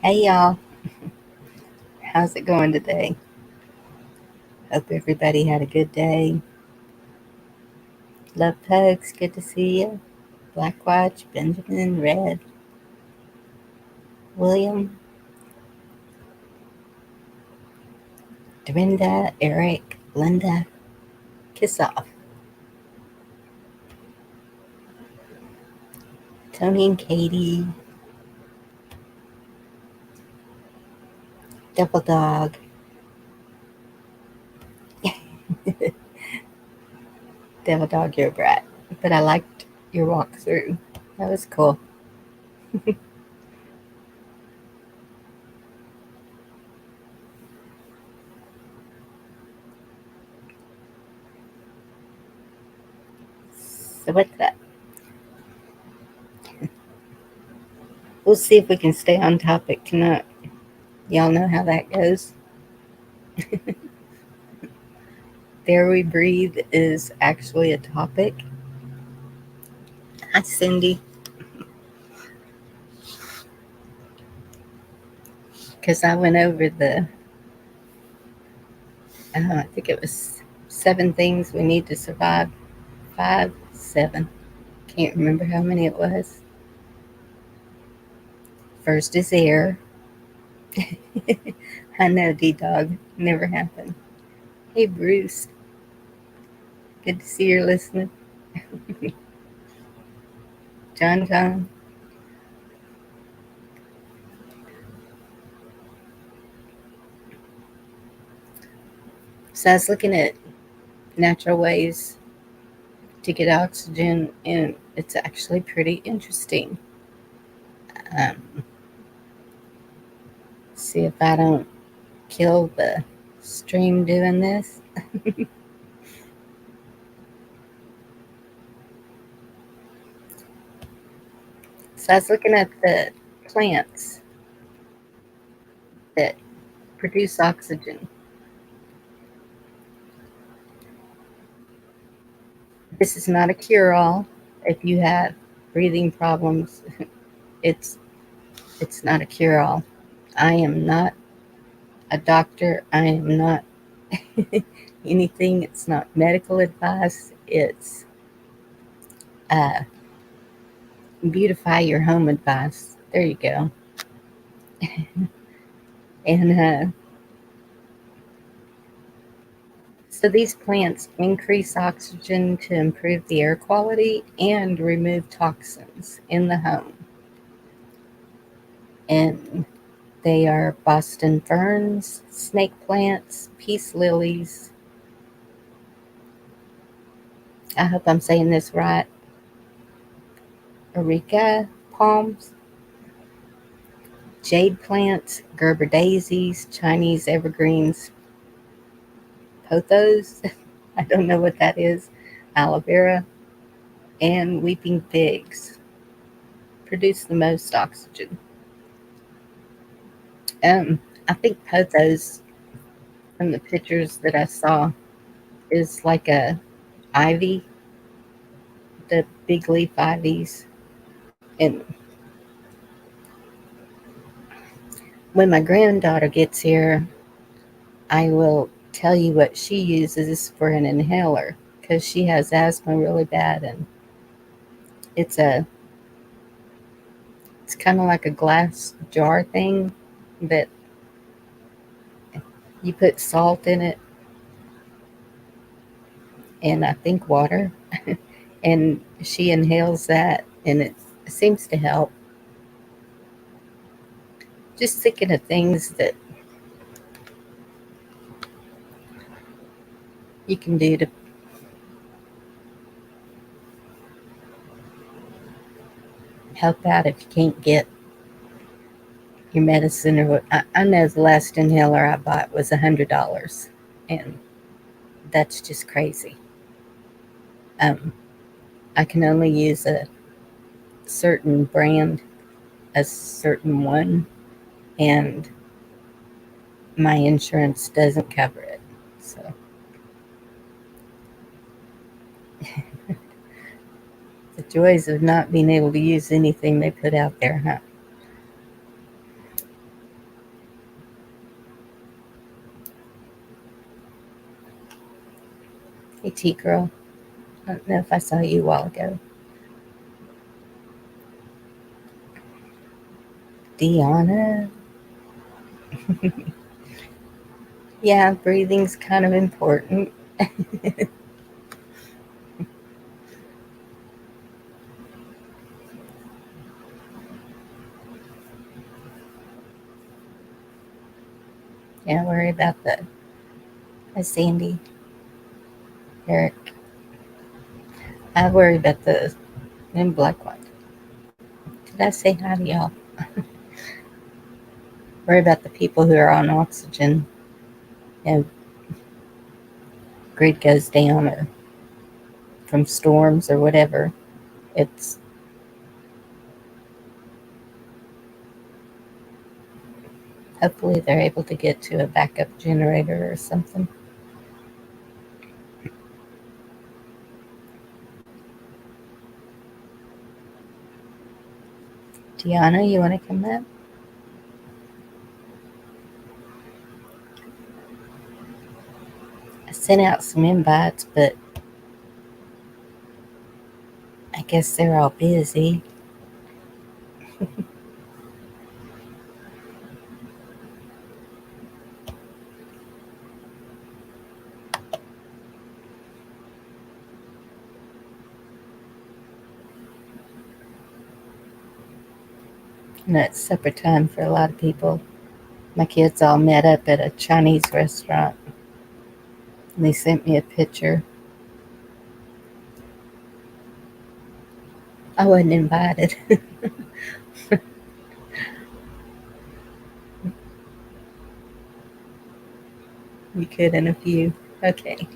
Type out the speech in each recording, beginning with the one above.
Hey y'all, how's it going today? Hope everybody had a good day. Love hugs, good to see you. Black Watch, Benjamin, Red, William, Dorinda, Eric, Linda, Kiss Off, Tony and Katie, Devil Dog. Devil Dog, you're a brat. But I liked your walkthrough. That was cool. So what's that? We'll see if we can stay on topic tonight. Y'all know how that goes. Dare We Breathe is actually a topic. Hi, Cindy. Because I went over I think it was 7 things we need to survive. 5, 7. Can't remember how many it was. First is air. I know, D-Dog. Never happened. Hey, Bruce. Good to see you're listening. John. So I was looking at natural ways to get oxygen, and it's actually pretty interesting. Um, see if I don't kill the stream doing this. So I was looking at the plants that produce oxygen. This is not a cure-all. If you have breathing problems, it's it's not a cure-all. I am not a doctor. I am not anything. It's not medical advice. It's uh, beautify your home advice. There you go. And so these plants increase oxygen to improve the air quality and remove toxins in the home. And they are Boston ferns, snake plants, peace lilies. I hope I'm saying this right. Areca palms, jade plants, Gerber daisies, Chinese evergreens, pothos. I don't know what that is. Aloe vera and weeping figs produce the most oxygen. I think pothos from the pictures that I saw is like a ivy, the big leaf ivies. And when my granddaughter gets here, I will tell you what she uses for an inhaler because she has asthma really bad, and it's a it's kind of like a glass jar thing that you put salt in it and I think water, and she inhales that, and it seems to help. Just thinking of things that you can do to help out if you can't get your medicine or what. I know the last inhaler I bought was $100, and that's just crazy. Um, I can only use a certain brand, a certain one, and my insurance doesn't cover it. So the joys of not being able to use anything they put out there, huh? Hey, T girl. I don't know if I saw you a while ago. Deanna. Yeah, breathing's kind of important. Yeah, worry about the Sandy, Eric. I worry about the black one. Did I say hi to y'all? Worry about the people who are on oxygen. You know, grid goes down or from storms or whatever. It's hopefully they're able to get to a backup generator or something. Deanna, you want to come up? I sent out some invites, but I guess they're all busy. And it's supper time for a lot of people. My kids all met up at a Chinese restaurant. And they sent me a picture. I wasn't invited. You could in a few. Okay.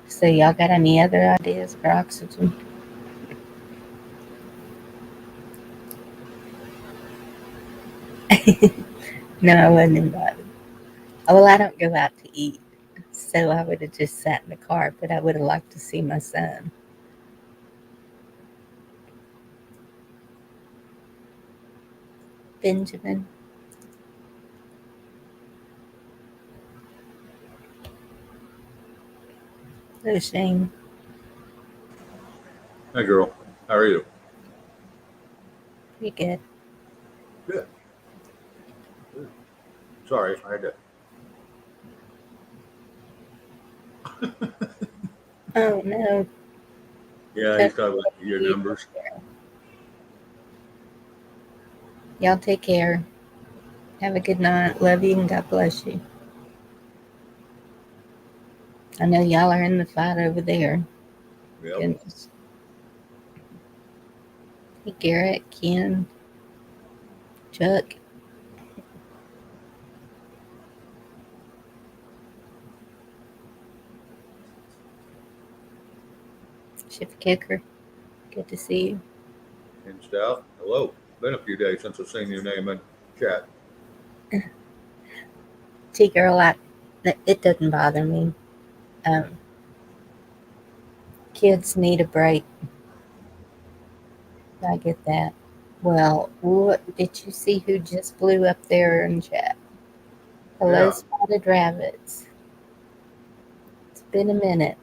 So y'all got any other ideas for oxygen? No, I wasn't invited. Oh, well, I don't go out to eat. So I would have just sat in the car, but I would have liked to see my son. Benjamin. Oh, Shane. Hey, girl. How are you? Pretty good. Good. Good. Sorry, I had to. Oh, no. Yeah, he's talking about your numbers. Y'all take care. Have a good night. Love you and God bless you. I know y'all are in the fight over there. Yep. Goodness. Hey, Garrett, Ken, Chuck. Shift Kicker. Good to see you. And Stout. Hello. Been a few days since I've seen your name in chat. T-Girl, it doesn't bother me. Kids need a break. I get that. Well, what did you see who just blew up there in chat? Hello, Yeah. spotted rabbits. It's been a minute.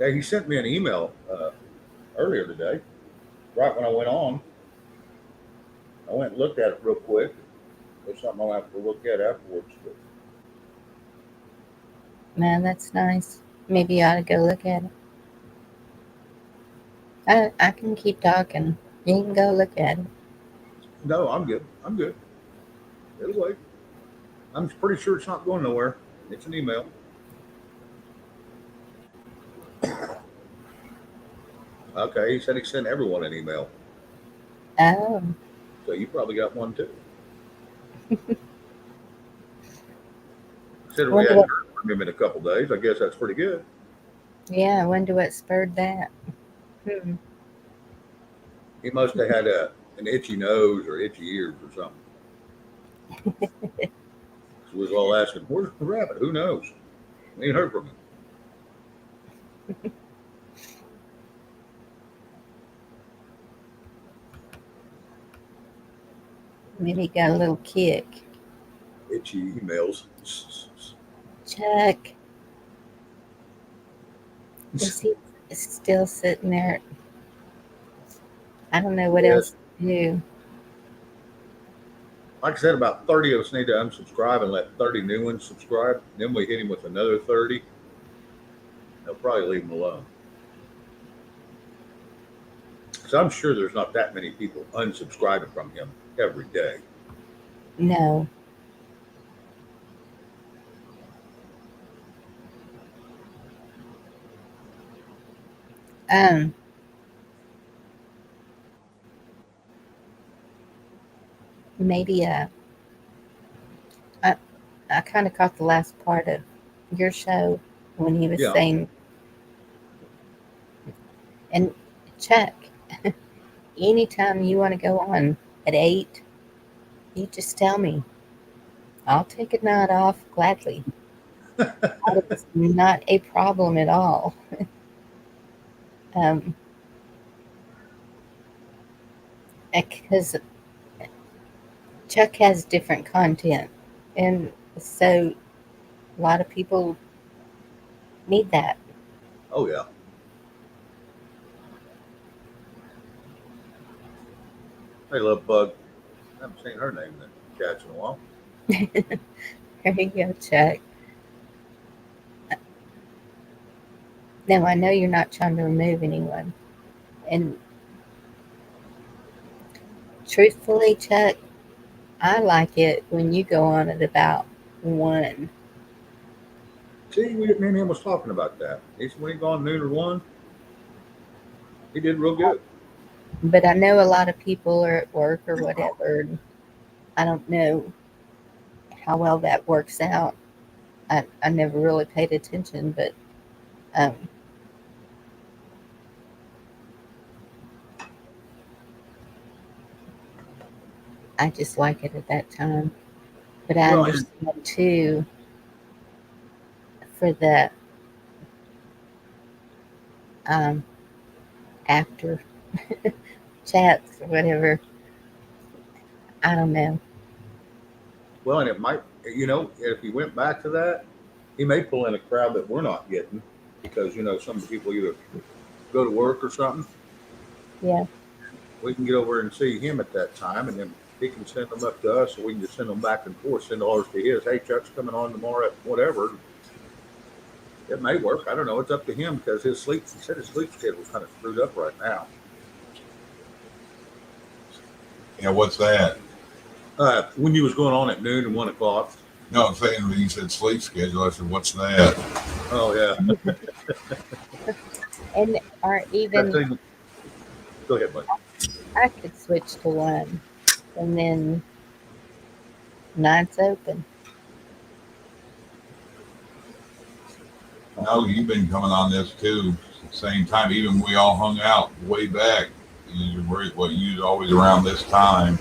Yeah, he sent me an email earlier today, right when I went on. I went and looked at it real quick. There's something I'll have to look at afterwards. But Man, that's nice. Maybe you ought to go look at it. I can keep talking. You can go look at it. no, I'm good. I'm good. It'll wait. I'm pretty sure it's not going nowhere. It's an email. Okay, he said he sent everyone an email. Oh, So you probably got one too. Said we wonder hadn't what. heard from him in a couple days. I guess that's pretty good. Yeah, I wonder what spurred that. Hmm. He must have had an itchy nose or itchy ears or something. So we was all asking, where's the rabbit? Who knows? We ain't heard from him. Maybe he got a little kick. Itchy emails. Chuck, is he still sitting there? I don't know what Yes. else to do. Like I said, about 30 of us need to unsubscribe and let 30 new ones subscribe. Then we hit him with another 30. They'll probably leave him alone. Because I'm sure there's not that many people unsubscribing from him every day. No. Um, maybe I kind of caught the last part of your show when he was Yeah. saying, and Chuck, anytime you want to go on at 8, you just tell me. I'll take a night off gladly. It's not a problem at all. Um, because Chuck has different content, and so a lot of people need that. Oh, yeah. Hey, Love Bug. I haven't seen her name in the chats in a while. There you go, Chuck. Now, I know you're not trying to remove anyone. And truthfully, Chuck, I like it when you go on at about 1. See, me and him was talking about that. He said when he gone noon or 1, he did real good. But I know a lot of people are at work or whatever. And I don't know how well that works out. I never really paid attention, but um, I just like it at that time. But I Well, understand too for the um, after chats or whatever. I don't know. well, and it might, if he went back to that, he may pull in a crowd that we're not getting because, some people either go to work or something. Yeah. We can get over and see him at that time, and then he can send them up to us, so we can just send them back and forth, send ours to his. Hey, Chuck's coming on tomorrow at whatever. It may work. I don't know. It's up to him because he said his sleep schedule is kind of screwed up right now. Yeah, what's that? When you was going on at noon and 1 o'clock. No, I'm saying when you said sleep schedule, I said, what's that? Oh, yeah. And or even Go ahead, buddy. I could switch to 1 and then night's open. No, you've been coming on this too, same time. Even we all hung out way back. You were what you always around this time.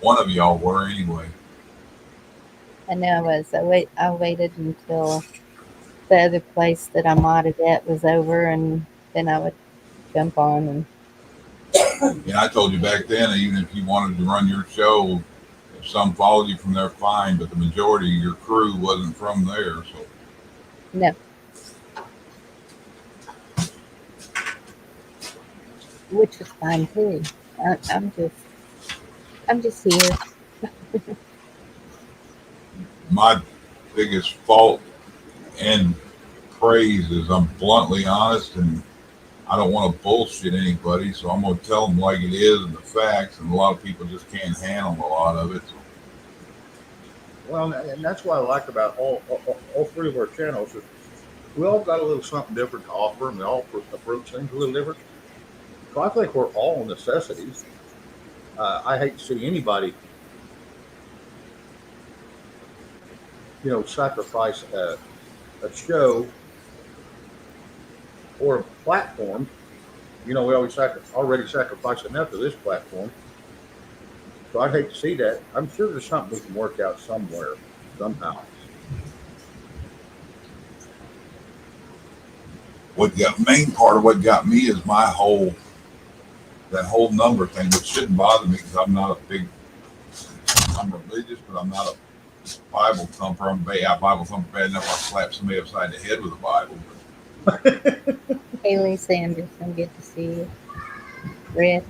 One of y'all were anyway. I know I was. I waited until the other place that I modded at was over, and then I would jump on. And And I told you back then, even if you wanted to run your show, if some followed you from there, fine. But the majority of your crew wasn't from there, so no, which was fine too. I'm just here. my biggest fault and praise is I'm bluntly honest and I don't want to bullshit anybody, so I'm going to tell them like it is and the facts. And a lot of people just can't handle a lot of it. Well, and that's what I like about all 3 of our channels. Is we all got a little something different to offer, and we all approach things a little different. So I think we're all necessities. I hate to see anybody, sacrifice a show or a platform. We always already sacrificed enough to this platform. So I'd hate to see that. I'm sure there's something we can work out somewhere. somehow. Main part of what got me is that whole number thing, which shouldn't bother me because I'm religious, but I'm not a Bible thumper. Bible thumper bad enough I'll slap somebody upside the head with a Bible. Haley Sanderson, good to see you. Red,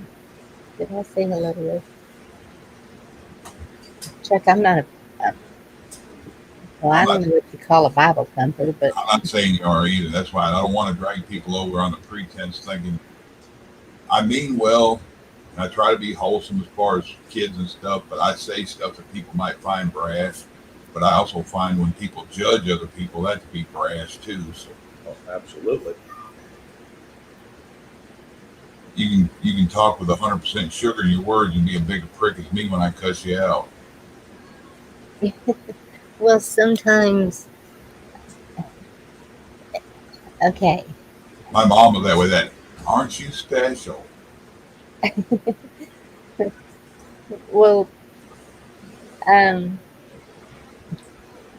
did I say hello to Red? Chuck, I'm not well, I don't know what you call a Bible thumper, but I'm not saying you are either. That's why I don't want to drag people over on the pretense thinking I mean well, and I try to be wholesome as far as kids and stuff, but I say stuff that people might find brash. But I also find when people judge other people, that to be brash too. So Oh, absolutely. you can talk with 100% sugar in your words and be a bigger prick as me when I cuss you out. well, sometimes, okay. My mom was that way. That aren't you special? Well, um,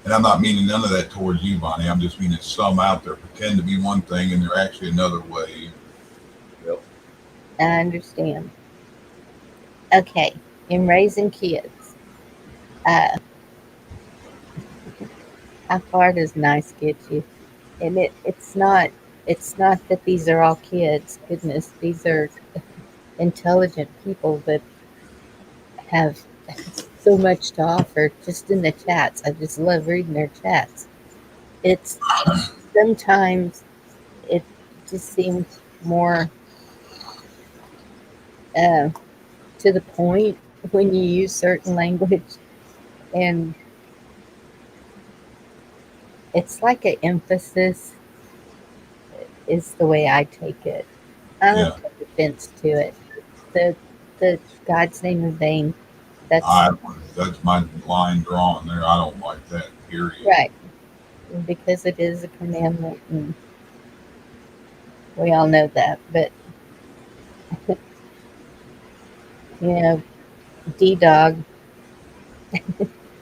And I'm not meaning none of that towards you, Bonnie. I'm just meaning some out there pretend to be one thing and they're actually another way. Yep. I understand. Okay, in raising kids, uh, how far does nice get you? And it's not that these are all kids. Goodness, these are intelligent people that have so much to offer just in the chats. I just love reading their chats. It's sometimes it just seems more uh, to the point when you use certain language, and it's like an emphasis is the way I take it. I Yeah, don't take offense to it. The the God's name in vain. That's that's my line drawn there. I don't like that. Period. right, because it is a commandment, and we all know that. But you know, D Dog.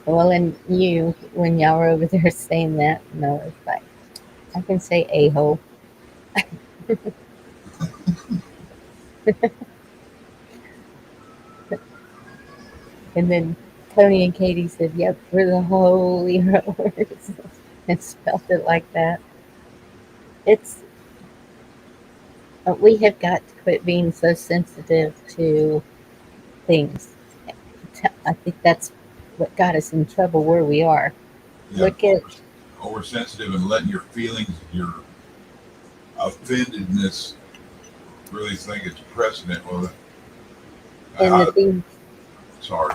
Well, and you, when y'all were over there saying that, no, it's like I can say a hole, and then Tony and Katie said, "Yep, we're the holy rollers," and spelled it like that. It's we have got to quit being so sensitive to things. I think that's what got us in trouble where we are. Yeah, Look at oversensitive and letting your feelings, your offendedness, really think it's precedent. Well, and the I, thing. sorry.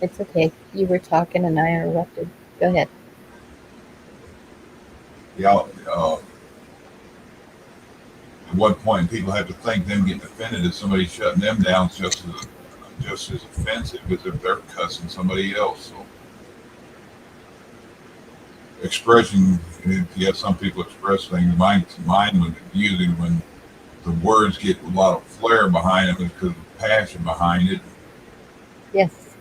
It's okay. You were talking and I interrupted. Go ahead. Yeah, at what point people have to think them getting offended if somebody shutting them down is just as offensive as if they're cussing somebody else. So expression, yeah, some people express things. Mine was using when the words get a lot of flair behind them because of the passion behind it. Yes,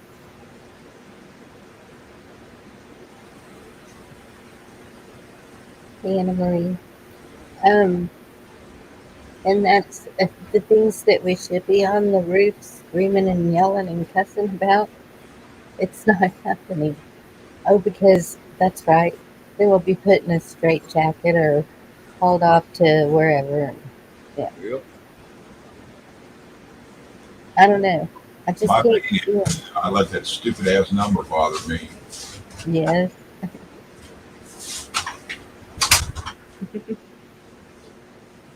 Anna Marie. Um, and that's the things that we should be on the roof screaming and yelling and cussing about. It's not happening. Oh, because that's right. They will be put in a straitjacket or hauled off to wherever. Yeah, Yep. I don't know. I just My can't thing do it. is, I let that stupid ass number bother me. Yes.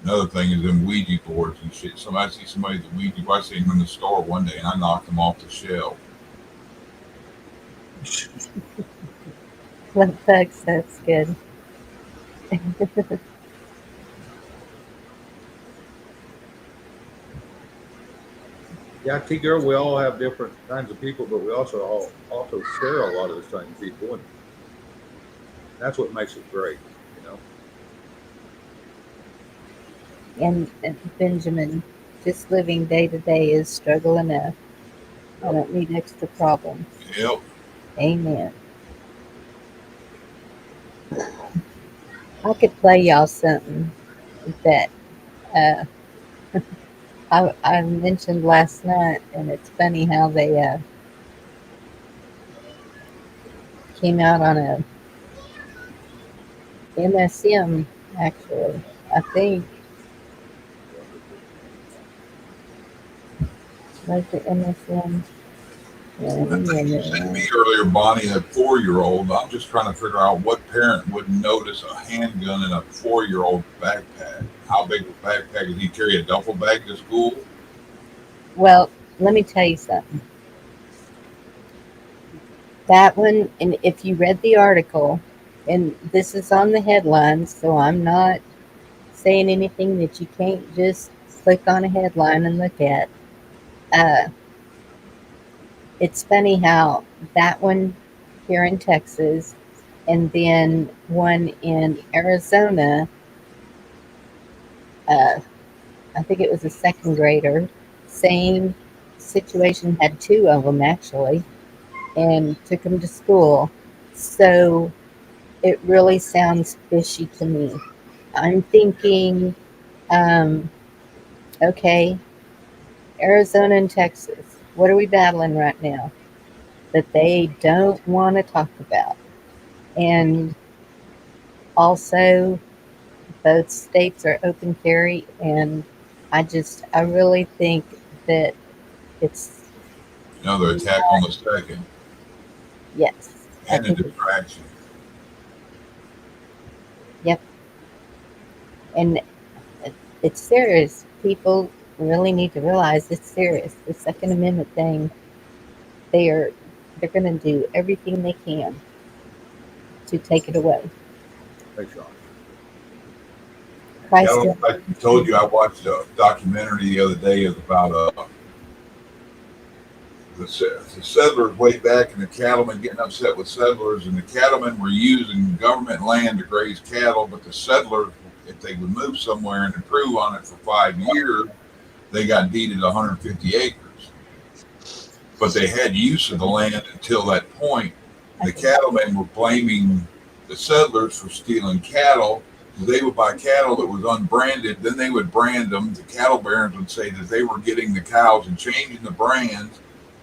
Another thing is them Ouija boards and shit. I see somebody at the Ouija board. I seen them in the store one day and I knocked them off the shelf. Love bugs. That's good. Yeah, T girl, we all have different kinds of people, but we also share a lot of the same people, and that's what makes it great, you know. And Benjamin, just living day to day is struggle enough. I Yep. don't need extra problems. Yep. Amen. I could play y'all something that uh, I mentioned last night, and it's funny how they came out on a MSM, actually. I think, was it MSM? Yeah, I think you sent me earlier, Bonnie, that 4-year-old. I'm just trying to figure out what parent wouldn't notice a handgun in a 4-year-old backpack. How big of a backpack does he carry? A duffel bag to school? Well, let me tell you something. That one, and if you read the article, and this is on the headlines, so I'm not saying anything that you can't just click on a headline and look at. Uh, it's funny how that one here in Texas and then one in Arizona, uh, I think it was a second grader, same situation, had two of them actually, and took them to school. So it really sounds fishy to me. I'm thinking, um, okay, Arizona and Texas, what are we battling right now that they don't want to talk about? And also, both states are open carry, and I really think that it's, Another attack on the second yes, I and a think it's, distraction. yep. And it's serious. People really need to realize it's serious. The Second Amendment thing, they are, they're going to do everything they can to take it away. Hey, Sean. Yeah, Christ, I told you I watched a documentary the other day about the settlers way back and the cattlemen getting upset with settlers, and the cattlemen were using government land to graze cattle, but the settlers, if they would move somewhere and improve on it for 5 years, they got deeded 150 acres. But they had use of the land until that point. The cattlemen were blaming the settlers for stealing cattle. They would buy cattle that was unbranded, then they would brand them. The cattle barons would say that they were getting the cows and changing the brands,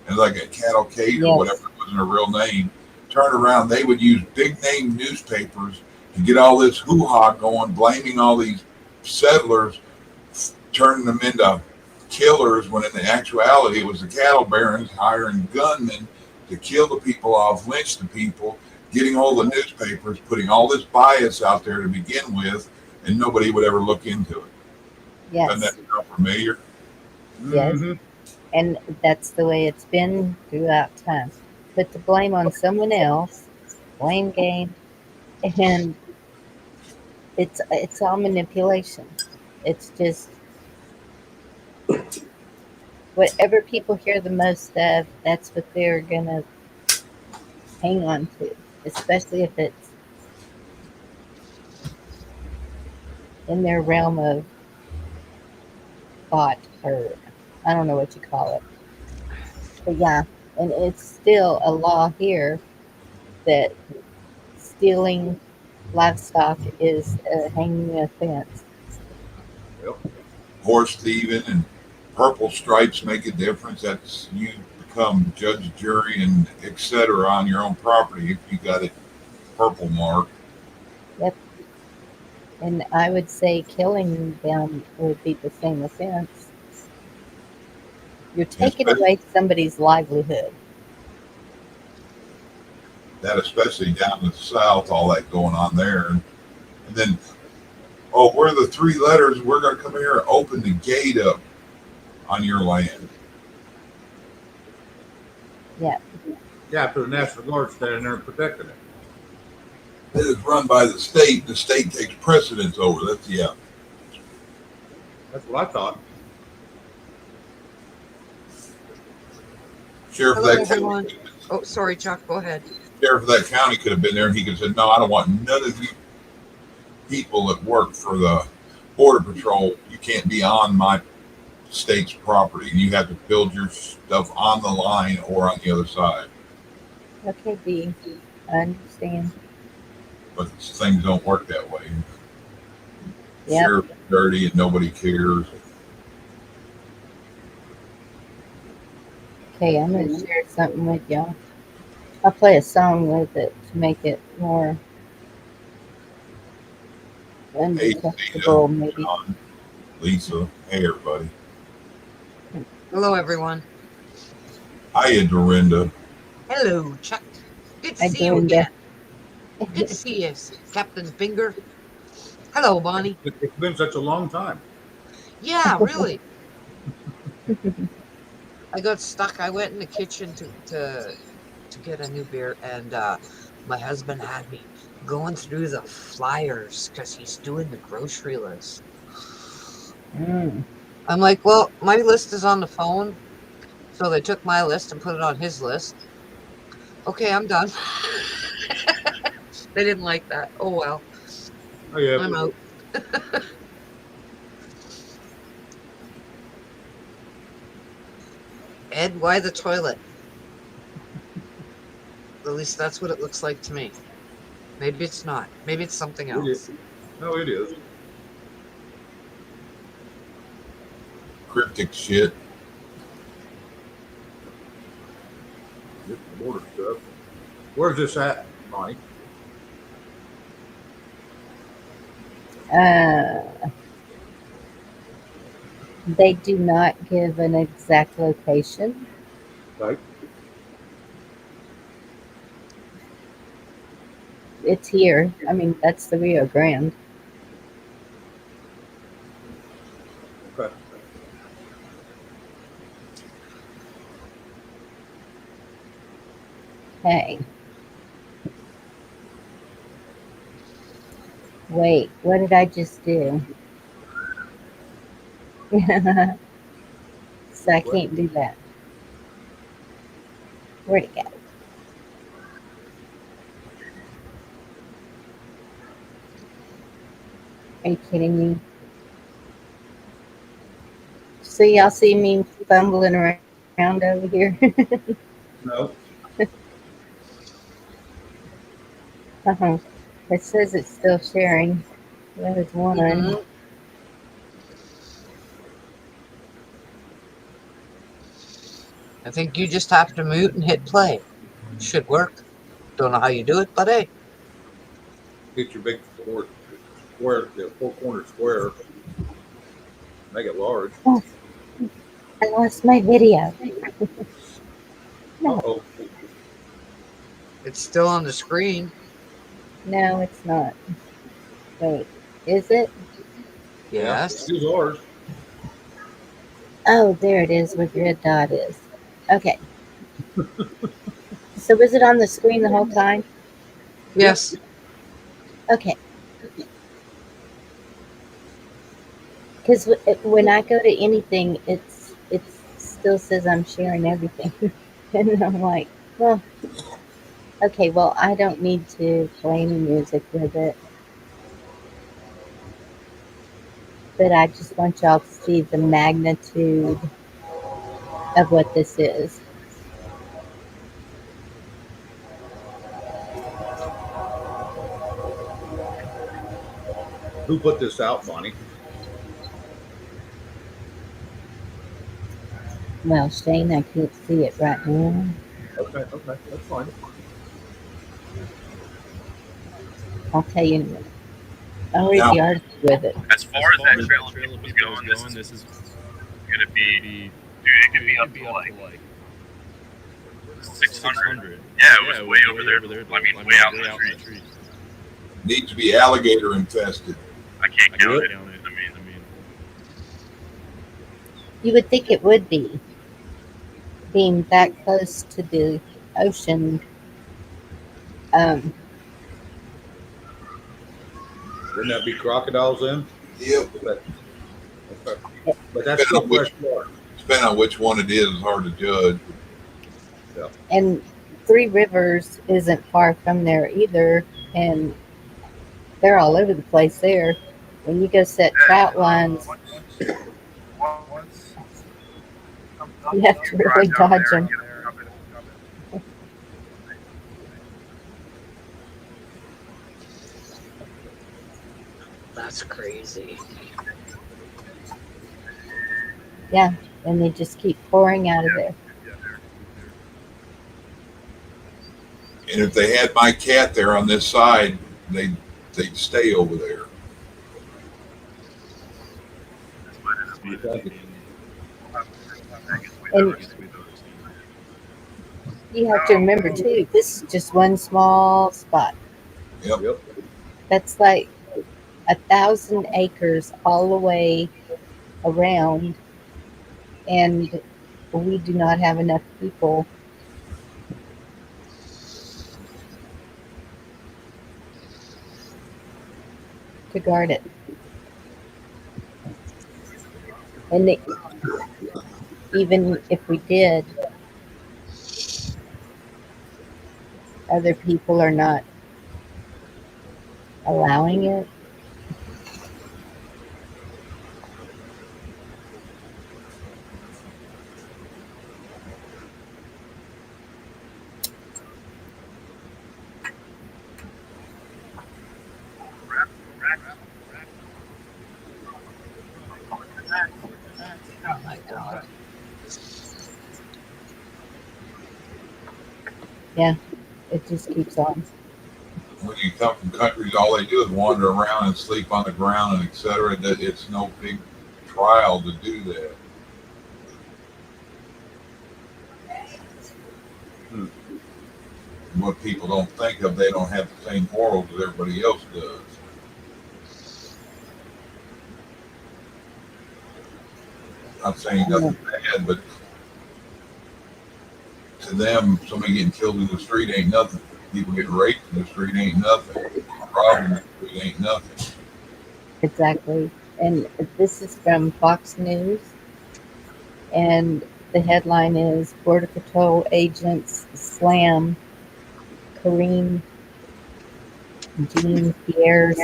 and like a cattle cage or whatever, yes, it wasn't a real name. Turn around, they would use big name newspapers to get all this hoo ha going, blaming all these settlers, turning them into killers, when in the actuality it was the cattle barons hiring gunmen to kill the people off, lynch the people, getting all the newspapers, putting all this bias out there to begin with, and nobody would ever look into it. Doesn't that yes, sound familiar? yes. Mm-hmm. And that's the way it's been throughout time. Put the blame on someone else, blame game, and it's all manipulation. It's just whatever people hear the most of, that's what they're gonna hang on to, especially if it's in their realm of thought, or I don't know what you call it. But yeah, and it's still a law here that stealing livestock is a hanging offense. Well, Horse thieving and purple stripes make a difference. That's, you become judge, jury, and etc. on your own property if you got it purple marked. Yep. And I would say killing them would be the same offense. You're taking Especially away somebody's livelihood. that, especially down in the south, all that going on there. And then, oh, we're the three letters. We're going to come here and open the gate up on your land. Yeah. yeah, after the National Guard standing there and protecting it. It is run by the state. The state takes precedence over. That's, yeah. That's what I thought. Sheriff of Hello, that everyone. county, Oh, sorry, Chuck, go ahead. sheriff of that county could have been there, and he could have said, "No, I don't want none of you people that work for the border patrol. You can't be on my state's property. You have to build your stuff on the line or on the other side." Okay, B. I understand. but things don't work that way. Yep. Sheriff's dirty and nobody cares. Okay, I'm going to share something with y'all. I'll play a song with it to make it more Hey, undetectable, maybe. John, Lisa, hey everybody. Hello, everyone. Hiya, Dorinda. Hello, Chuck. Good to Hi, see you Dorinda. again. Good to see you, Captain Finger. Hello, Bonnie. It's been such a long time. Yeah, really. I got stuck. I went in the kitchen to get a new beer, and my husband had me going through the flyers because he's doing the grocery list. Mm. I'm like, well, my list is on the phone, so they took my list and put it on his list. Okay, I'm done. They didn't like that. Oh well, Oh yeah. I'm out. Ed, why the toilet? At least that's what it looks like to me. Maybe it's not. Maybe it's something It is. else. No, it is. Cryptic shit. Just the border stuff. Where's this at, Bonnie? They do not give an exact location. Right. It's here. I mean, that's the Rio Grande. Okay. Okay. Wait, what did I just do? So I can't do that. Where'd it go? Are you kidding me? So y'all see me fumbling around over here? No. Uh-huh. It says it's still sharing. That is one. Mhm. I think you just have to mute and hit play. Should work. Don't know how you do it, but hey. Get your big square, the four-corner square. Make it large. Oh, I lost my video. No, Uh-oh. It's still on the screen. no, it's not. Wait, is it? Yes. Yeah, use ours. Oh, there it is where the red dot is. Okay. So was it on the screen the whole time? Yes. Okay. Because when I go to anything, it still says I'm sharing everything, and I'm like, well, okay, well, I don't need to play any music with it, but I just want y'all to see the magnitude of what this is. Who put this out, Bonnie? Well, Shane, I can't see it right now. Okay, that's fine. I'll tell you in a minute. I'll read Now, the article with it. As far as that trail of people is going, this is gonna be, dude, it could be up to like 600. Yeah, it was way over there. I mean, way out in the trees. needs to be alligator infested. I can't count it. I mean, You would think it would be, being that close to the ocean. Um, Wouldn't that be crocodiles then? Yep. But that's still fresh water. Depending on which one it is, it's hard to judge. and Three Rivers isn't far from there either, and they're all over the place there. When you go set trout lines, you have to really dodge them. That's crazy. Yeah, and they just keep pouring out of there. And if they had my cat there on this side, they'd stay over there. That's why they're thinking And I guess we've always seen. you have to remember too, this is just one small spot. Yep. Yep. That's like 1,000 acres all the way around, and we do not have enough people to guard it. And even if we did, other people are not allowing it. Oh my God. It just keeps on. When you come from countries, all they do is wander around and sleep on the ground and etc. That it's no big trial to do that. Hmm. What people don't think of, they don't have the same morals that everybody else does. Not saying nothing bad, but to them, somebody getting killed in the street ain't nothing. People getting raped in the street ain't nothing. Robbed in the street ain't nothing. Exactly. And this is from Fox News, and the headline is Border Patrol agents slam Kareem Jean-Pierre's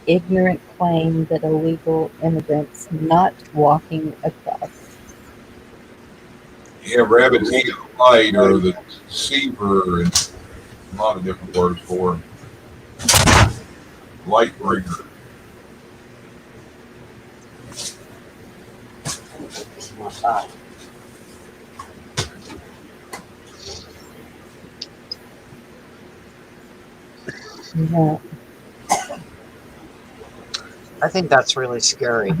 ignorant claim that illegal immigrants not walking across. Yeah, rabbit tail light or the deceiver and a lot of different words for it. Light bringer. Yeah. I think that's really scary.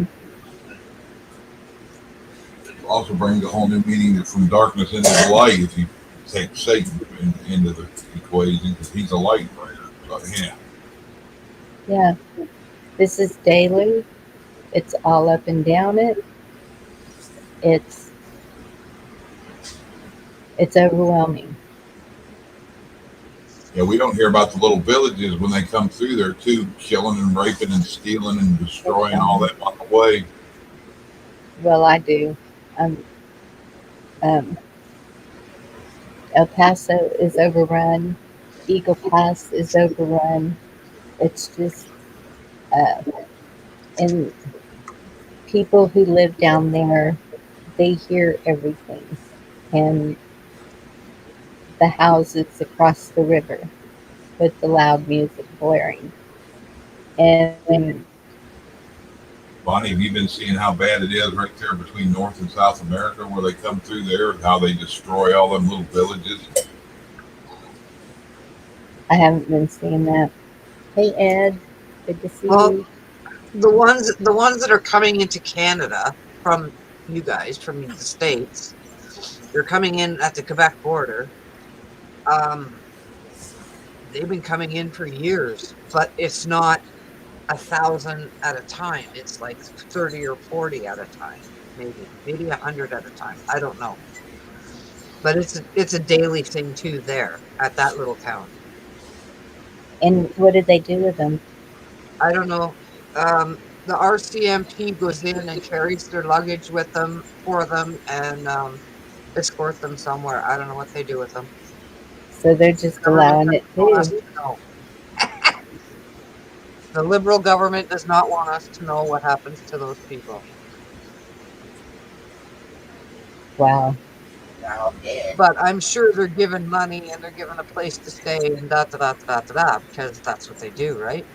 Also brings a whole new meaning from darkness into the light if you take Satan into the equation because he's a light bringer. So yeah. Yeah. This is daily. It's all up and down it. It's overwhelming. Yeah, we don't hear about the little villages when they come through there too, killing and raping and stealing and destroying all that on the way. Well, I do. Um, um, El Paso is overrun. Eagle Pass is overrun. It's just, uh, and people who live down there, they hear everything. And the houses across the river with the loud music blaring. And Bonnie, have you been seeing how bad it is right there between North and South America where they come through there and how they destroy all them little villages? I haven't been seeing that. Hey, Ed, good to see Well, you. the ones that are coming into Canada from you guys, from the States, they're coming in at the Quebec border. They've been coming in for years, but it's not 1,000 at a time. It's like 30 or 40 at a time, maybe 100 at a time. I don't know, but it's a daily thing too there at that little town. And what did they do with them? I don't know. The RCMP goes in and carries their luggage with them for them and escort them somewhere. I don't know what they do with them. So they're just Government allowing it doesn't want us too. to know. The liberal government does not want us to know what happens to those people. Wow. But I'm sure they're given money and they're given a place to stay and da da da da da da because that's what they do, right?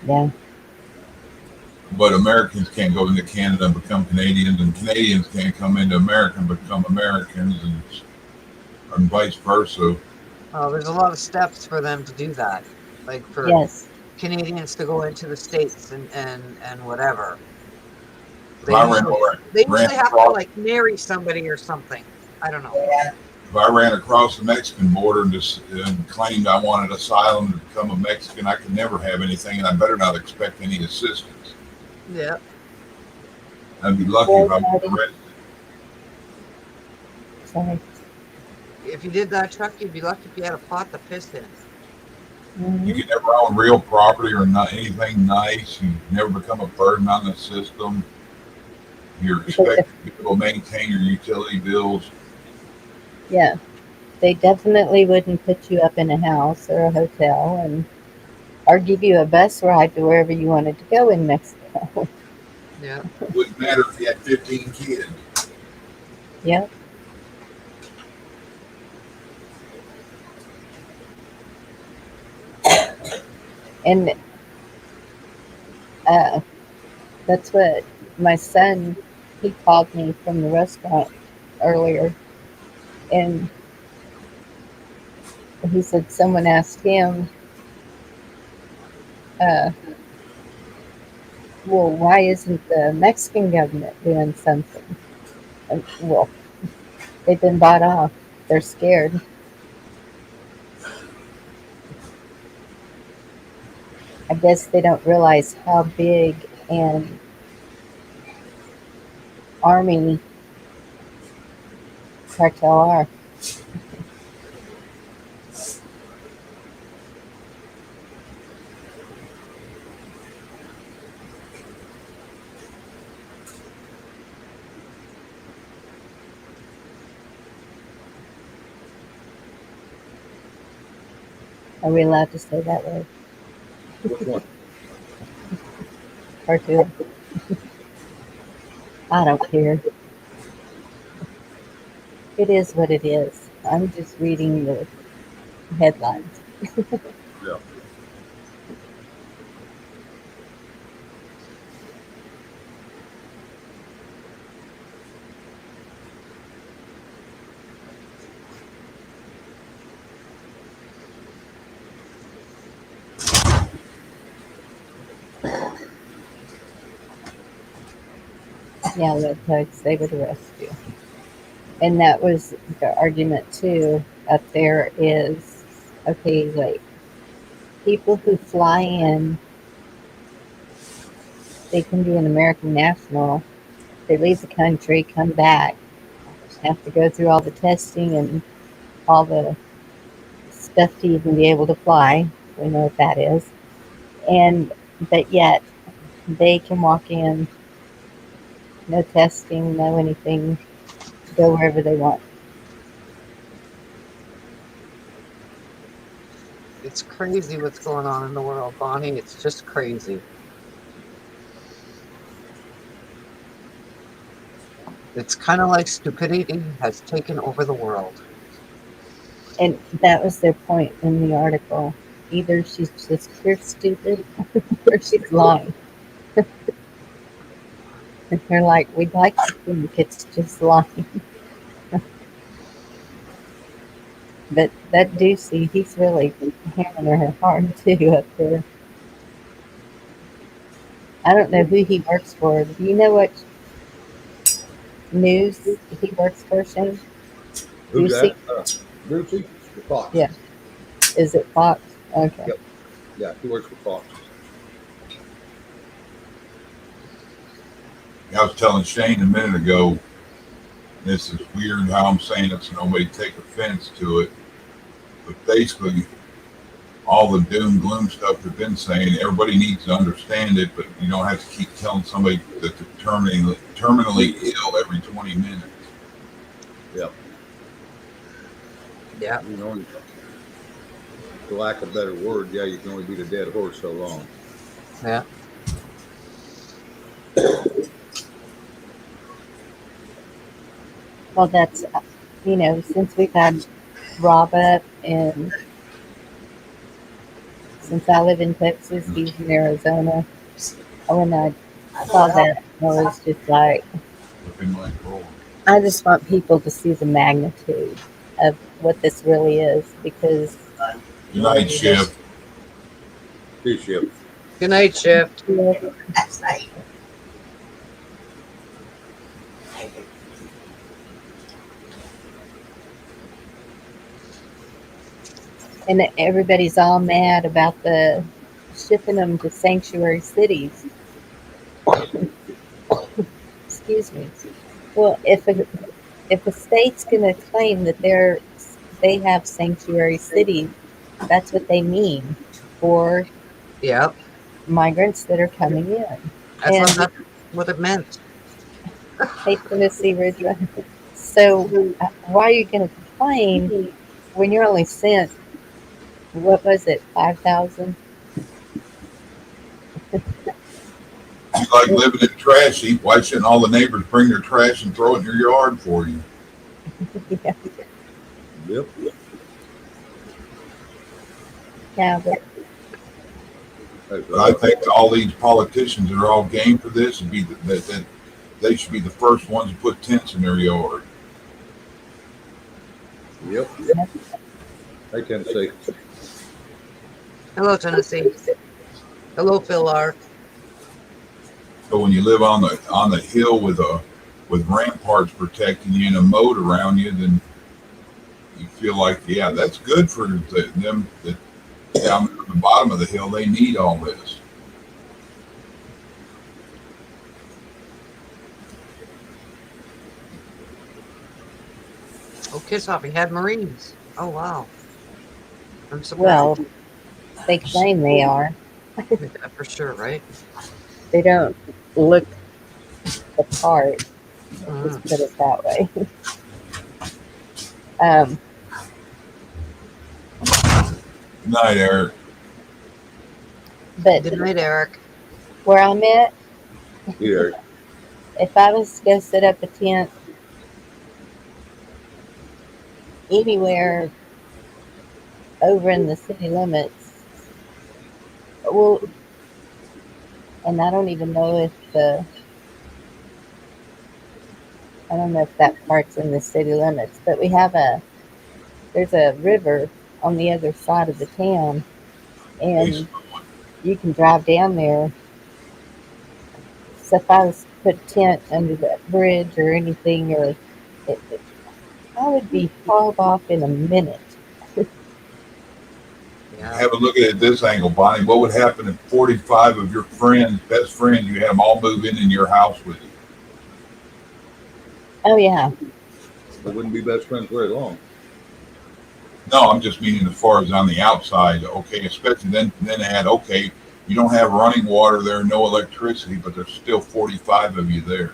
Yeah. But Americans can't go into Canada and become Canadians, and Canadians can't come into America and become Americans, and vice versa. There's a lot of steps for them to do that, like for Yes. Canadians to go into the States and whatever. If I ran, They ran usually have to across, like marry somebody or something. I don't know. if I ran across the Mexican border and claimed I wanted asylum to become a Mexican, I could never have anything, and I better not expect any assistance. Yeah. I'd be lucky if I was arrested. Sorry. If you did that, Chuck, you'd be lucky if you had a pot to piss in. Mm-hmm. You can never own real property or not anything nice. You never become a burden on the system. You're expected to be able to maintain your utility bills. Yeah. They definitely wouldn't put you up in a house or a hotel and or give you a bus ride to wherever you wanted to go in Mexico. Yeah. It wouldn't matter if you had 15 kids. Yep. And that's what my son, he called me from the restaurant earlier, and he said someone asked him, uh, well, why isn't the Mexican government doing something? And, well, they've been bought off. They're scared. I guess they don't realize how big an army cartel are. Are we allowed to say that word? Which one? Cartel. I don't care. It is what it is. I'm just reading the headlines. Yeah. Yeah, red tags, they would arrest you. And that was the argument too up there is, okay, like people who fly in, they can be an American national. They leave the country, come back, have to go through all the testing and all the stuff to even be able to fly. We know what that is. And but yet they can walk in, no testing, no anything, go wherever they want. It's crazy what's going on in the world, Bonnie. It's just crazy. It's kind of like stupidity has taken over the world. And that was their point in the article. Either she's just pure stupid or she's lying. And they're like, we'd like to think it's just lying. But that Ducey, he's really hammering her hard too up there. I don't know who he works for. Do you know what news he works for, Shane? Who's Ducey? that? Brucey? The Fox. Yeah. Is it Fox? Okay. Yep. Yeah, he works for Fox. I was telling Shane a minute ago, this is weird how I'm saying it so nobody take offense to it. But basically, all the doom gloom stuff they've been saying, everybody needs to understand it, but you don't have to keep telling somebody that they're terminally ill every 20 minutes. Yep. Yeah. You can only, for lack of a better word, yeah, you can only beat a dead horse so long. Yeah. Well, that's, since we've had Rob up and since I live in Texas, he's in Arizona. When I saw that, I was just like, Looking like roll. I just want people to see the magnitude of what this really is because Night shift. His ship. Good night, Shift. and everybody's all mad about the shipping them to sanctuary cities. Excuse me. Well, if a state's going to claim that they have sanctuary cities, that's what they mean for Yep. migrants that are coming in. I And thought that's what it meant. hey, Tennessee Ridge. So why are you going to complain when you're only sent, what was it, 5,000? You like living in a trash heap. Why shouldn't all the neighbors bring their trash and throw it in your yard for you? Yeah, Yep. yeah, but But I think all these politicians that are all game for this would be that they should be the first ones to put tents in their yard. Yep. Hey, Tennessee. Hello, Tennessee. Hello, Phil R. So when you live on the hill with ramparts protecting you and a moat around you, then you feel like, yeah, that's good for them that down at the bottom of the hill. They need all this. Oh, Kiss Off. He had Marines. Oh, wow. I'm surprised. well, they claim they are. Yeah, for sure, right? They don't look the part. Mhm. Let's put it that way. Um, Good night, Eric. but Good night, Eric. where I'm at, Here. if I was to go set up a tent anywhere over in the city limits, well, and I don't even know if I don't know if that part's in the city limits, but there's a river on the other side of the town, and you can drive down there. So if I was to put a tent under that bridge or anything, I would be hauled off in a minute. Yeah. Have a look at it this angle, Bonnie. What would happen if 45 of your friends, best friends, you had them all move in your house with you? Oh yeah, They wouldn't be best friends very long. No, I'm just meaning as far as on the outside. Okay, especially then they had, okay, you don't have running water there, no electricity, but there's still 45 of you there,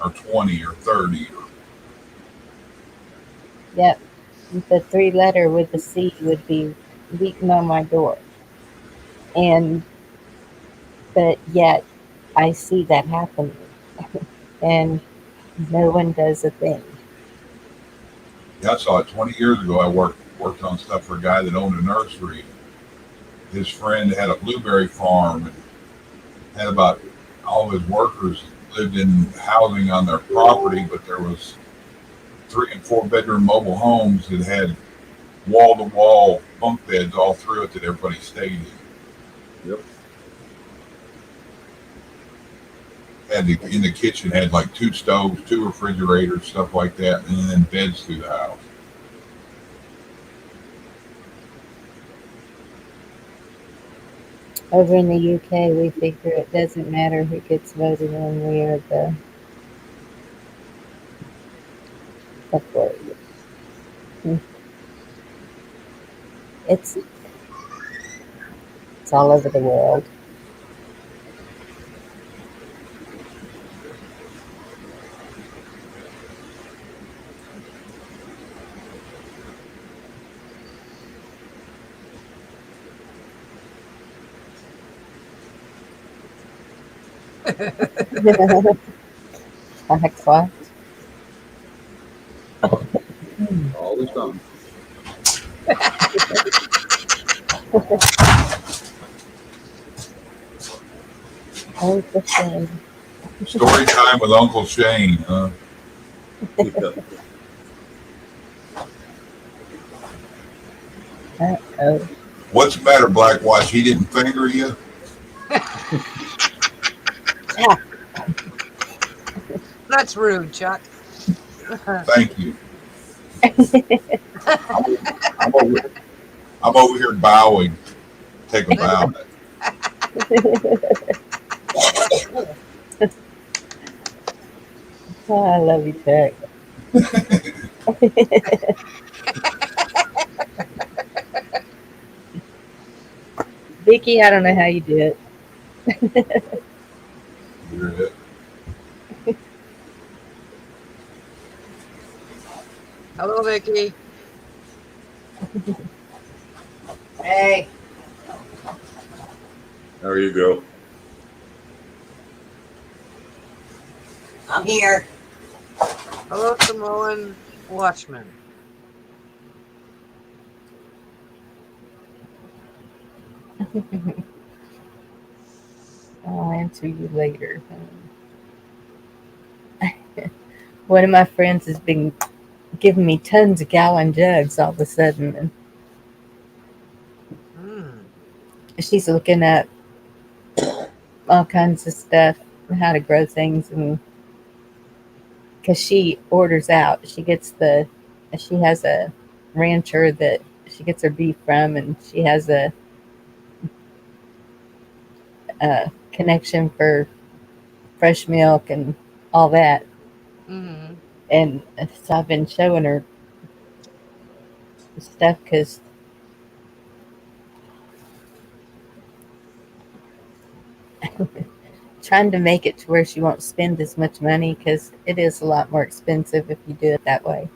or 20 or 30. yep. The 3 letter with the C would be beaten on my door, and but yet I see that happening, and no one does a thing. Yeah, I saw it 20 years ago. I worked on stuff for a guy that owned a nursery. His friend had a blueberry farm and had about all of his workers lived in housing on their property, but there was 3 and 4 bedroom mobile homes that had wall to wall bunk beds all through it that everybody stayed in. Yep. In the kitchen had like 2 stoves, 2 refrigerators, stuff like that, and then beds through the house. Over in the UK, we figure it doesn't matter who gets voted in, we are the word. It's all over the world. Like what? Always something. Uncle Shane. Story time with Uncle Shane, huh? Yeah. Uh-oh. What's the matter, Blackwatch? He didn't finger you? Ah, That's rude, Chuck. Thank you. I'm over, I'm over here bowing. Take a bow. oh, I love you, Chuck. Vicky, I don't know how you do it. You're it. Hello, Vicky. Hey, There you go. I'm here. Hello, Samoan Watchman. I'll answer you later. One of my friends has been giving me tons of gallon jugs all of a sudden, and she's looking at all kinds of stuff, how to grow things, and because she orders out, she has a rancher that she gets her beef from, and she has a connection for fresh milk and all that. Mm-hmm. And so I've been showing her stuff because trying to make it to where she won't spend as much money because it is a lot more expensive if you do it that way.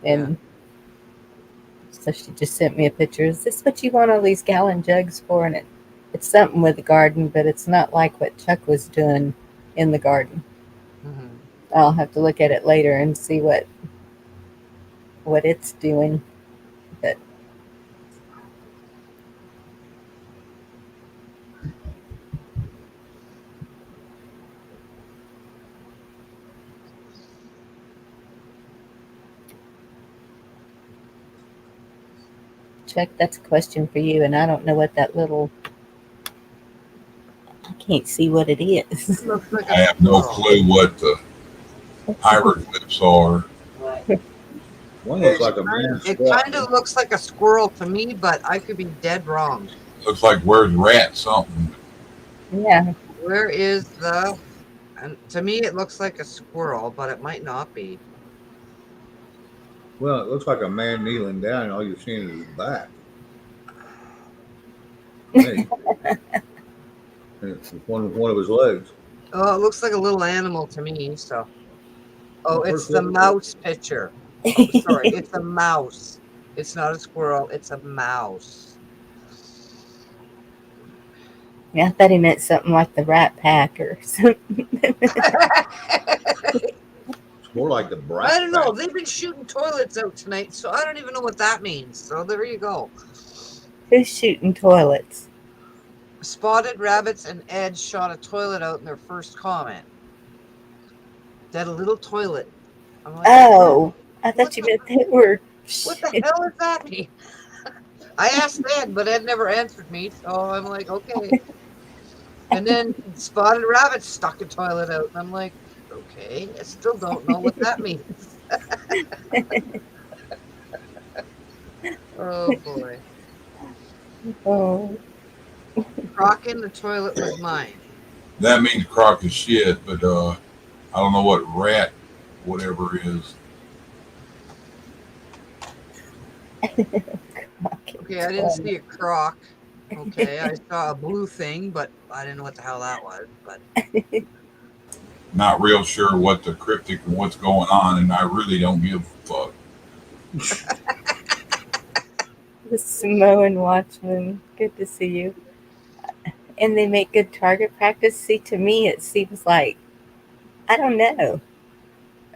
And so she just sent me a picture. Is this what you want all these gallon jugs for? And it's something with the garden, but it's not like what Chuck was doing in the garden. Mm-hmm. I'll have to look at it later and see what it's doing. But Chuck, that's a question for you, and I don't know what that little. I can't see what it is. Looks like I a have no squirrel. clue what the hieroglyphs are. One looks like a man It squat. kind of looks like a squirrel to me, but I could be dead wrong. Looks like where's rat something. Yeah, Where is the? And to me, it looks like a squirrel, but it might not be. Well, it looks like a man kneeling down, and all you're seeing is his back. Hey, it's one of his legs. Oh, it looks like a little animal to me. So, oh, Well, it's first the look, mouse picture. Oh, sorry, it's a mouse. It's not a squirrel. It's a mouse. yeah. I thought he meant something like the Rat Pack or something. it's more like the brat. I don't know. pack. They've been shooting toilets out tonight, so I don't even know what that means. So there you go. Who's shooting toilets? Spotted Rabbits and Ed shot a toilet out in their first comment. They had a little toilet. I'm like, Oh, I what thought you the, meant they were. what the hell does that mean? I asked Ed, but Ed never answered me, so I'm like, okay. And then Spotted Rabbit stuck a toilet out, and I'm like, okay, I still don't know what that means. Oh boy. Oh, Crock in the toilet was mine. That means crock of shit, but I don't know what rat whatever is. Okay, I didn't see a crock. Okay, I saw a blue thing, but I didn't know what the hell that was. But Not real sure what the cryptic and what's going on, and I really don't give a fuck. the Samoan Watchman. Good to see you. And they make good target practice. See, to me, it seems like I don't know.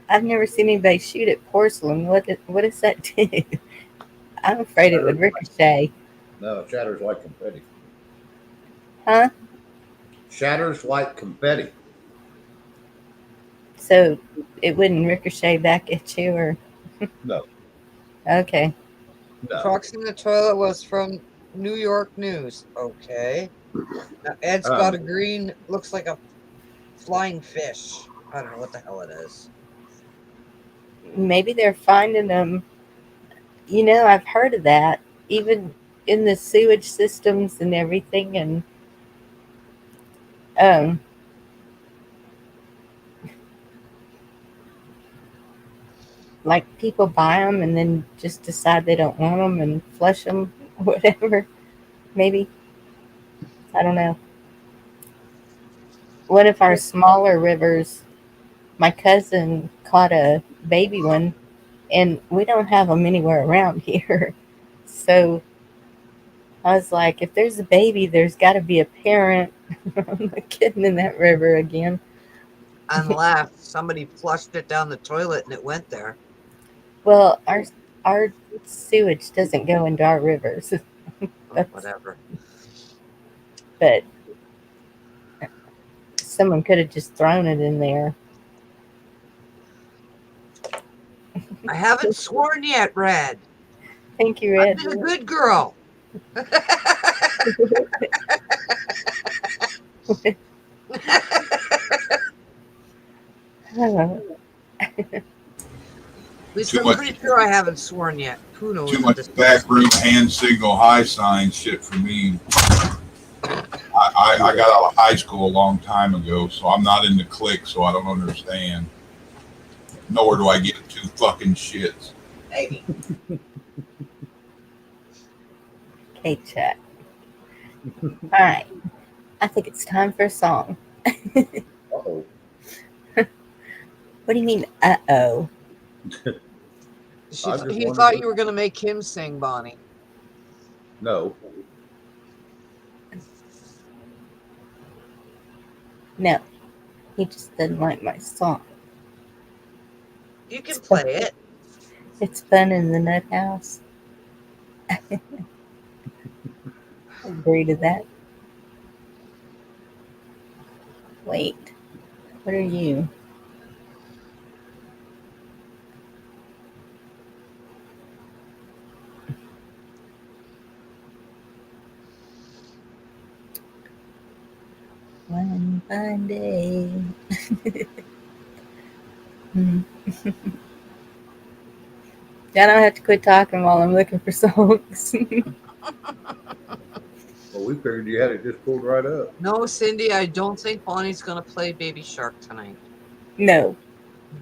I've never seen anybody shoot at porcelain. What does that do? I'm afraid it would ricochet. No, it shatters like confetti. Huh? shatters like confetti. So it wouldn't ricochet back at you, or No, okay. no. Crocs in the toilet was from New York News. Okay. Now Ed's got a green, looks like a flying fish. I don't know what the hell it is. Maybe they're finding them. You know, I've heard of that, even in the sewage systems and everything, and um, like people buy them and then just decide they don't want them and flush them, whatever. Maybe, I don't know. One of our smaller rivers, my cousin caught a baby one, and we don't have them anywhere around here. So I was like, if there's a baby, there's got to be a parent. I'm not getting in that river again. Unless somebody flushed it down the toilet and it went there. Well, our sewage doesn't go into our rivers, Oh, whatever. but someone could have just thrown it in there. I haven't sworn yet, Red. Thank you, I've Red. been a good girl. Oh, At least Too I'm much- pretty sure I haven't sworn yet. Who knows? Too at much this point? backroom hand signal high sign shit for me. I got out of high school a long time ago, so I'm not in the clique, so I don't understand. Nor do I get two fucking shits. Baby. okay, Chuck. All right. I think it's time for a song. Uh-oh. What do you mean, uh-oh? I just He wondered thought what- you were going to make him sing, Bonnie. No. No, he just doesn't like my song. You can play it. It's fun in the nut house. I agree to that. Wait, what are you? One fine day. Hmm. I don't have to quit talking while I'm looking for songs. Well, we figured you had it just pulled right up. No, Cindy, I don't think Bonnie's going to play Baby Shark tonight. No.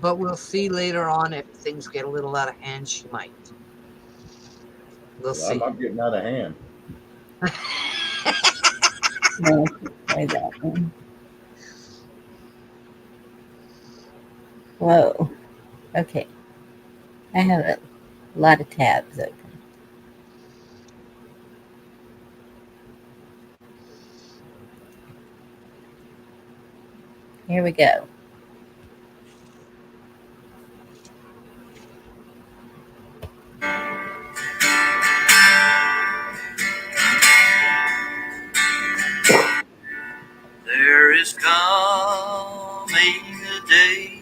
But we'll see later on if things get a little out of hand. She might. We'll Well, I'm see. not getting out of hand. No, play that one. Whoa. Okay. I have a lot of tabs open. Here we go. There is coming a day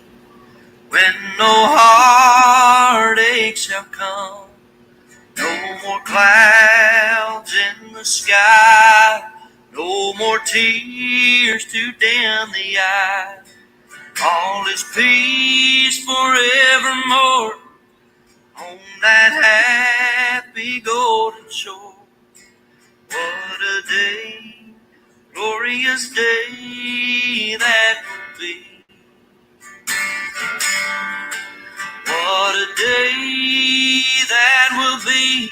when no heartache shall come, no more clouds in the sky, no more tears to dim the eye. All is peace forevermore on that happy golden shore. What a day, glorious day that will be. What a day that will be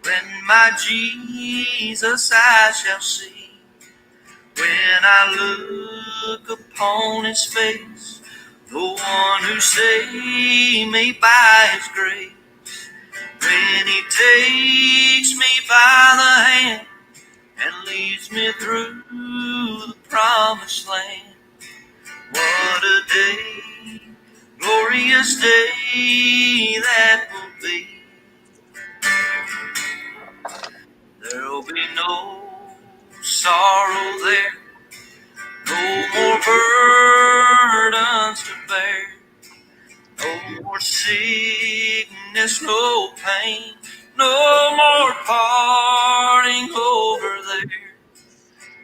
when my Jesus I shall see. When I look upon his face, the one who saved me by his grace. When he takes me by the hand and leads me through the promised land. What a day, glorious day that will be. There'll be no sorrow there, No more burdens to bear. No more sickness, no pain. No more parting over there.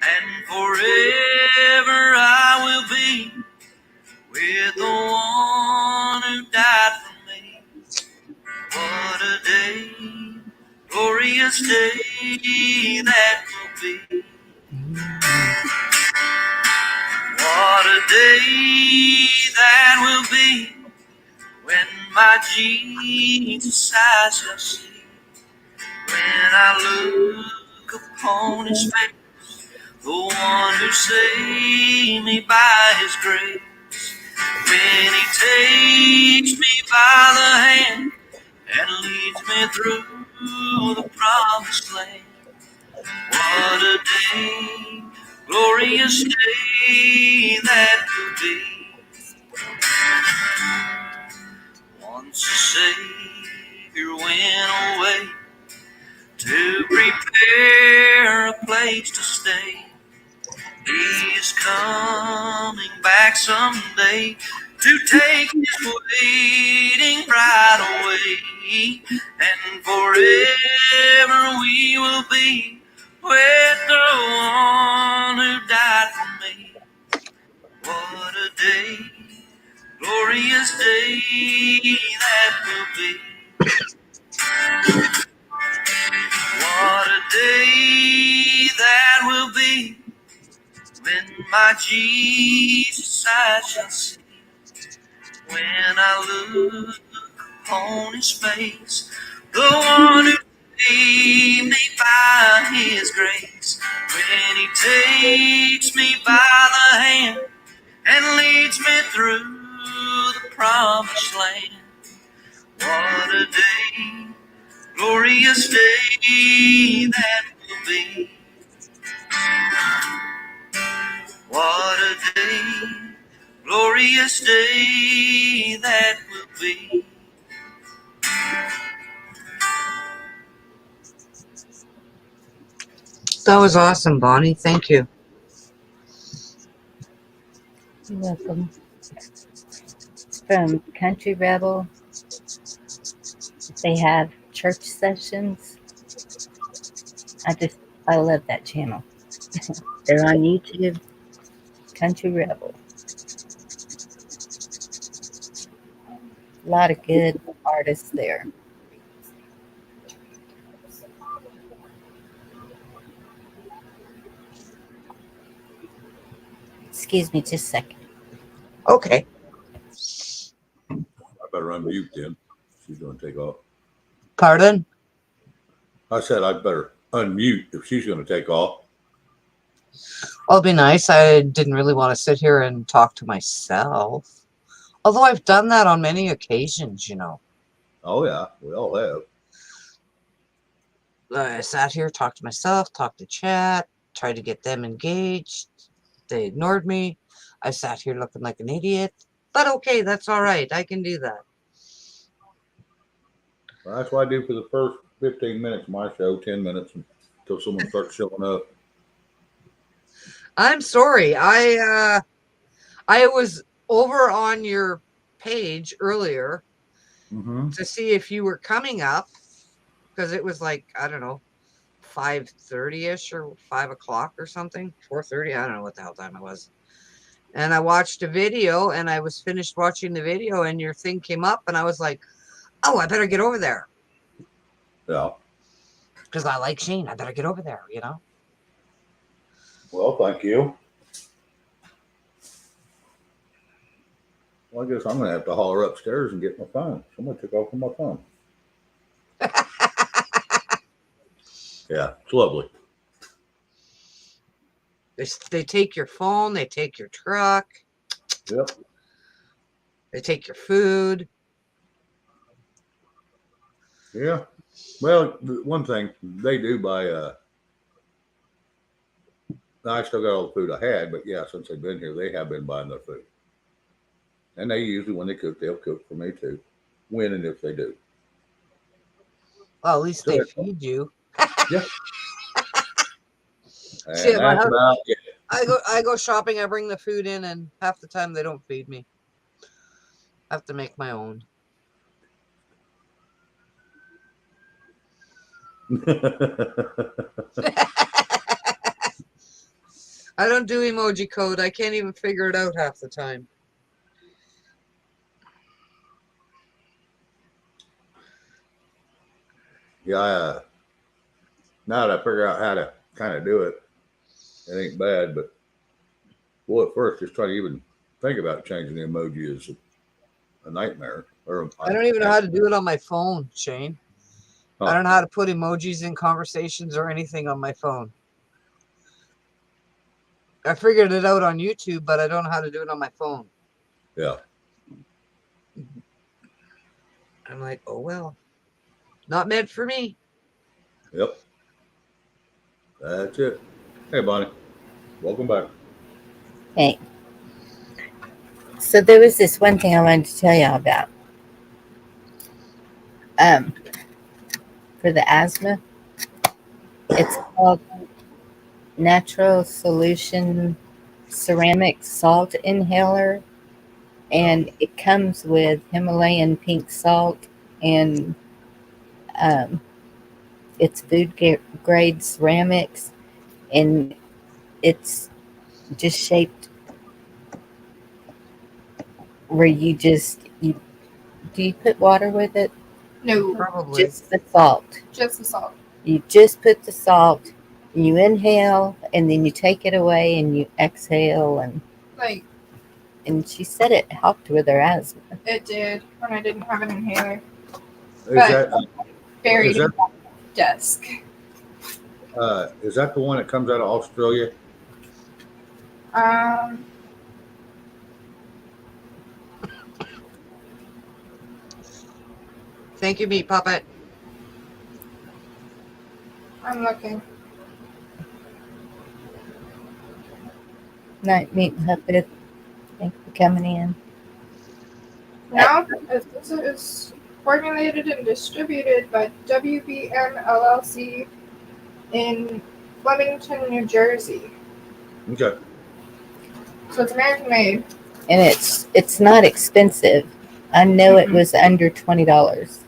And forever I will be with the one who died for me. What a day, glorious day that will be. What a day that will be when my Jesus I shall see. When I look upon his face, the one who saved me by his grace. When he takes me by the hand and leads me through the promised land. What a day, glorious day that will be. Once a Savior went away to prepare a place to stay. He is coming back someday to take his waiting bride away. And forever we will be with the one who died for me. What a day, glorious day that will be. What a day that will be when my Jesus I shall see. When I look upon his face, the one who saved me by his grace. When he takes me by the hand and leads me through the promised land. What a day, glorious day that will be. What a day, glorious day that will be. That was awesome, Bonnie. Thank you. You're welcome. It's from Country Rebel. They have church sessions. I love that channel. They're on YouTube. Country Rebel. A lot of good artists there. Excuse me just a second. Okay. I better unmute then. She's going to take off. Pardon? I said I'd better unmute if she's going to take off. Well, it'd be nice. I didn't really want to sit here and talk to myself. Although I've done that on many occasions, you know. Oh, yeah, we all have. I sat here, talked to myself, talked to chat, tried to get them engaged. They ignored me. I sat here looking like an idiot. But okay, that's all right. I can do that. Well, that's what I do for the first 15 minutes of my show, 10 minutes until someone starts showing up. I'm sorry. I was over on your page earlier to see if you were coming up, because it was like, I don't know, 5:30ish or 5 o'clock or something, 4:30. I don't know what the hell time it was. And I watched a video, and I was finished watching the video, and your thing came up, and I was like, oh, I better get over there. Yeah. Because I like Shane. I better get over there, you know? Well, thank you. Well, I guess I'm going to have to holler upstairs and get my phone. Someone took off from my phone. Yeah, it's lovely. They take your phone. They take your truck. Yep. They take your food. Yeah. Well, one thing they do buy, I still got all the food I had, but yeah, since they've been here, they have been buying their food. And they usually, when they cook, they'll cook for me too. When and if they do. Well, at least So they feed you. Yeah. See, And that's about it. I go shopping, I bring the food in, and half the time they don't feed me. I have to make my own. I don't do emoji code. I can't even figure it out half the time. Yeah, now that I figure out how to kind of do it, it ain't bad. But well, at first, just trying to even think about changing the emoji is a nightmare. Or I don't even know how to do it on my phone, Shane. I don't know how to put emojis in conversations or anything on my phone. I figured it out on YouTube, but I don't know how to do it on my phone. Yeah. I'm like, oh well. Not meant for me. Yep. That's it. Hey, Bonnie. Welcome back. Hey. So there was this one thing I wanted to tell y'all about. For the asthma, it's called Natural Solution Ceramic Salt Inhaler, and it comes with Himalayan pink salt, and it's food grade ceramics, and it's just shaped where you do you put water with it? No, Probably. Just the salt. just the salt. You just put the salt, and you inhale, and then you take it away, and you exhale, Like, and she said it helped with her asthma. it did when I didn't have an inhaler. Is But- that Buried Is that- in my desk. is that the one that comes out of Australia? Thank you, Meat Puppet. I'm looking. Night meat puppet. Thank you for coming in. Now, this is formulated and distributed by WBN LLC in Flemington, New Jersey. Okay. So it's American made. And it's not expensive. I know it was under $20.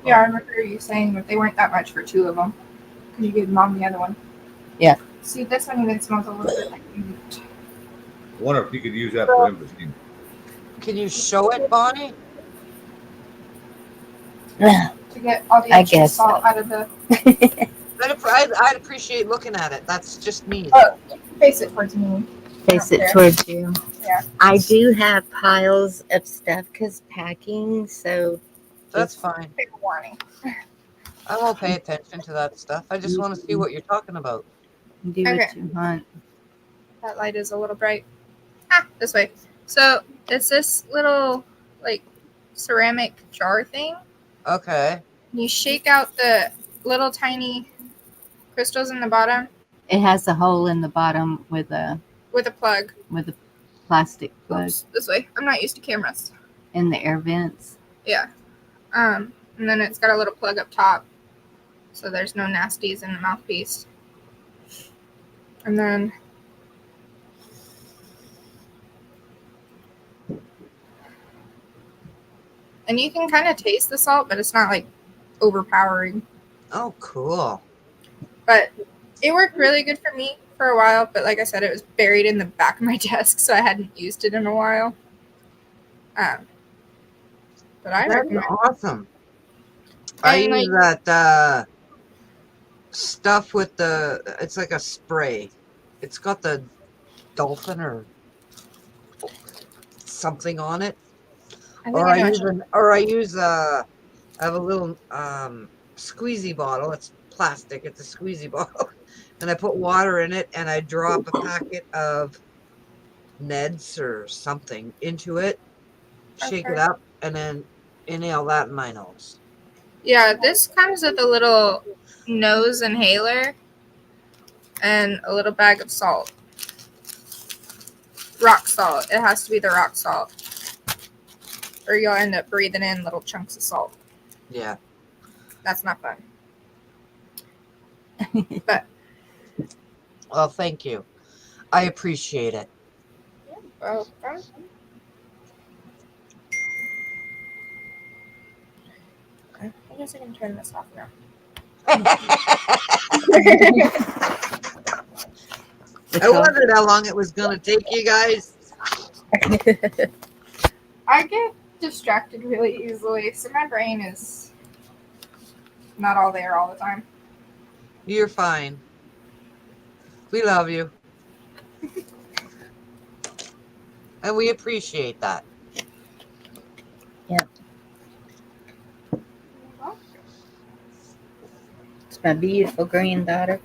Yeah, I remember you saying that they weren't that much for two of them. Because you gave Mom the other one. Yeah. See, this one even smells a little bit like meat. I wonder if you could use that for emphysema. Can you show it, Bonnie? To get all the I extra guess salt so. out of the... I'd appreciate looking at it. That's just me. Oh, face it towards me. Face it Okay. towards you. Yeah. I do have piles of stuff because packing, so That's fine. Big warning. I won't pay attention to that stuff. I just want to see what you're talking about. do what Okay. you want. That light is a little bright. Ah, this way. So it's this little like ceramic jar thing. Okay. You shake out the little tiny crystals in the bottom It has a hole in the bottom with a with a plug. plastic plug Oops, this way. I'm not used to cameras. in the air vents. Yeah. And then it's got a little plug up top, so there's no nasties in the mouthpiece. And then you can kind of taste the salt, but it's not like overpowering. Oh, cool. But it worked really good for me for a while. But like I said, it was buried in the back of my desk, so I hadn't used it in a while. But I That's recommend. awesome. I And, use that stuff with it's like a spray. It's got the dolphin or something on it. I think I know. I have a little squeezy bottle. It's plastic. It's a squeezy bottle. And I put water in it and I drop a packet of Neds or something into it, shake it Okay. up, and then inhale that in my nose. Yeah, this comes with a little nose inhaler and a little bag of salt. Rock salt. It has to be the rock salt. Or you'll end up breathing in little chunks of salt. Yeah. That's not fun. But Well, thank you. I appreciate it. Welcome. Okay, I guess I can turn this off now. I wondered how long it was going to take you guys. I get distracted really easily, so my brain is not all there all the time. You're fine. We love you. And we appreciate that. It's my beautiful granddaughter.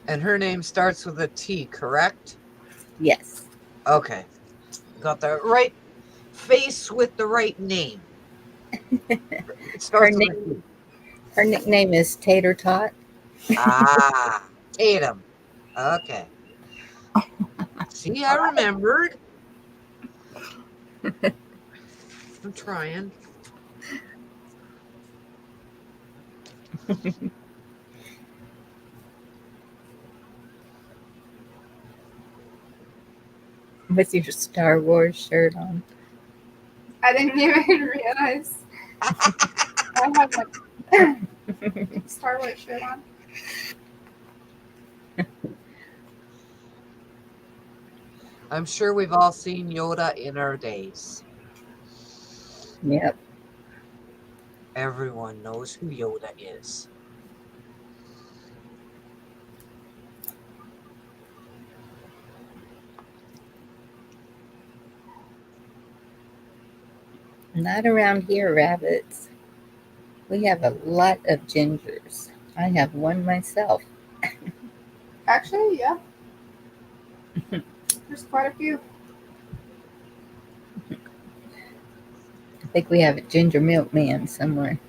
And her name starts with a T, correct? Yes. Okay. Got the right face with the right name. It starts with a T. Her nickname is Tater Tot. Ah, Tatum. Okay. See, I remembered. I'm trying. With your Star Wars shirt on. I didn't even realize I have my Star Wars shirt on. I'm sure we've all seen Yoda in our days. Yep. Everyone knows who Yoda is. Not around here, rabbits. We have a lot of gingers. I have one myself. Actually, yeah. There's quite a few. I think we have a ginger milkman somewhere.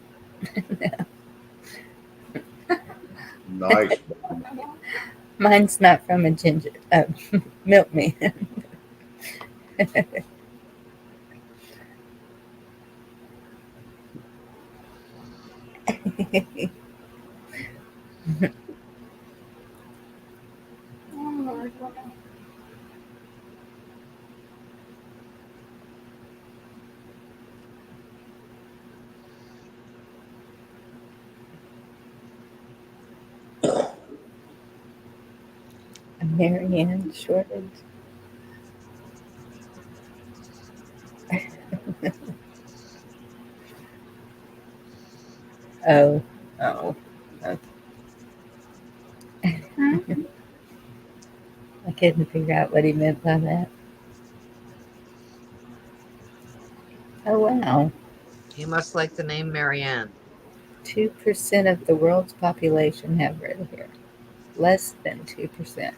Nice. Mine's not from a ginger milkman. Oh, Lord, what a- A Marianne shortage. Oh. I couldn't figure out what he meant by that. Oh, wow. He must like the name Marianne. 2% of the world's population have red hair. Less than 2%.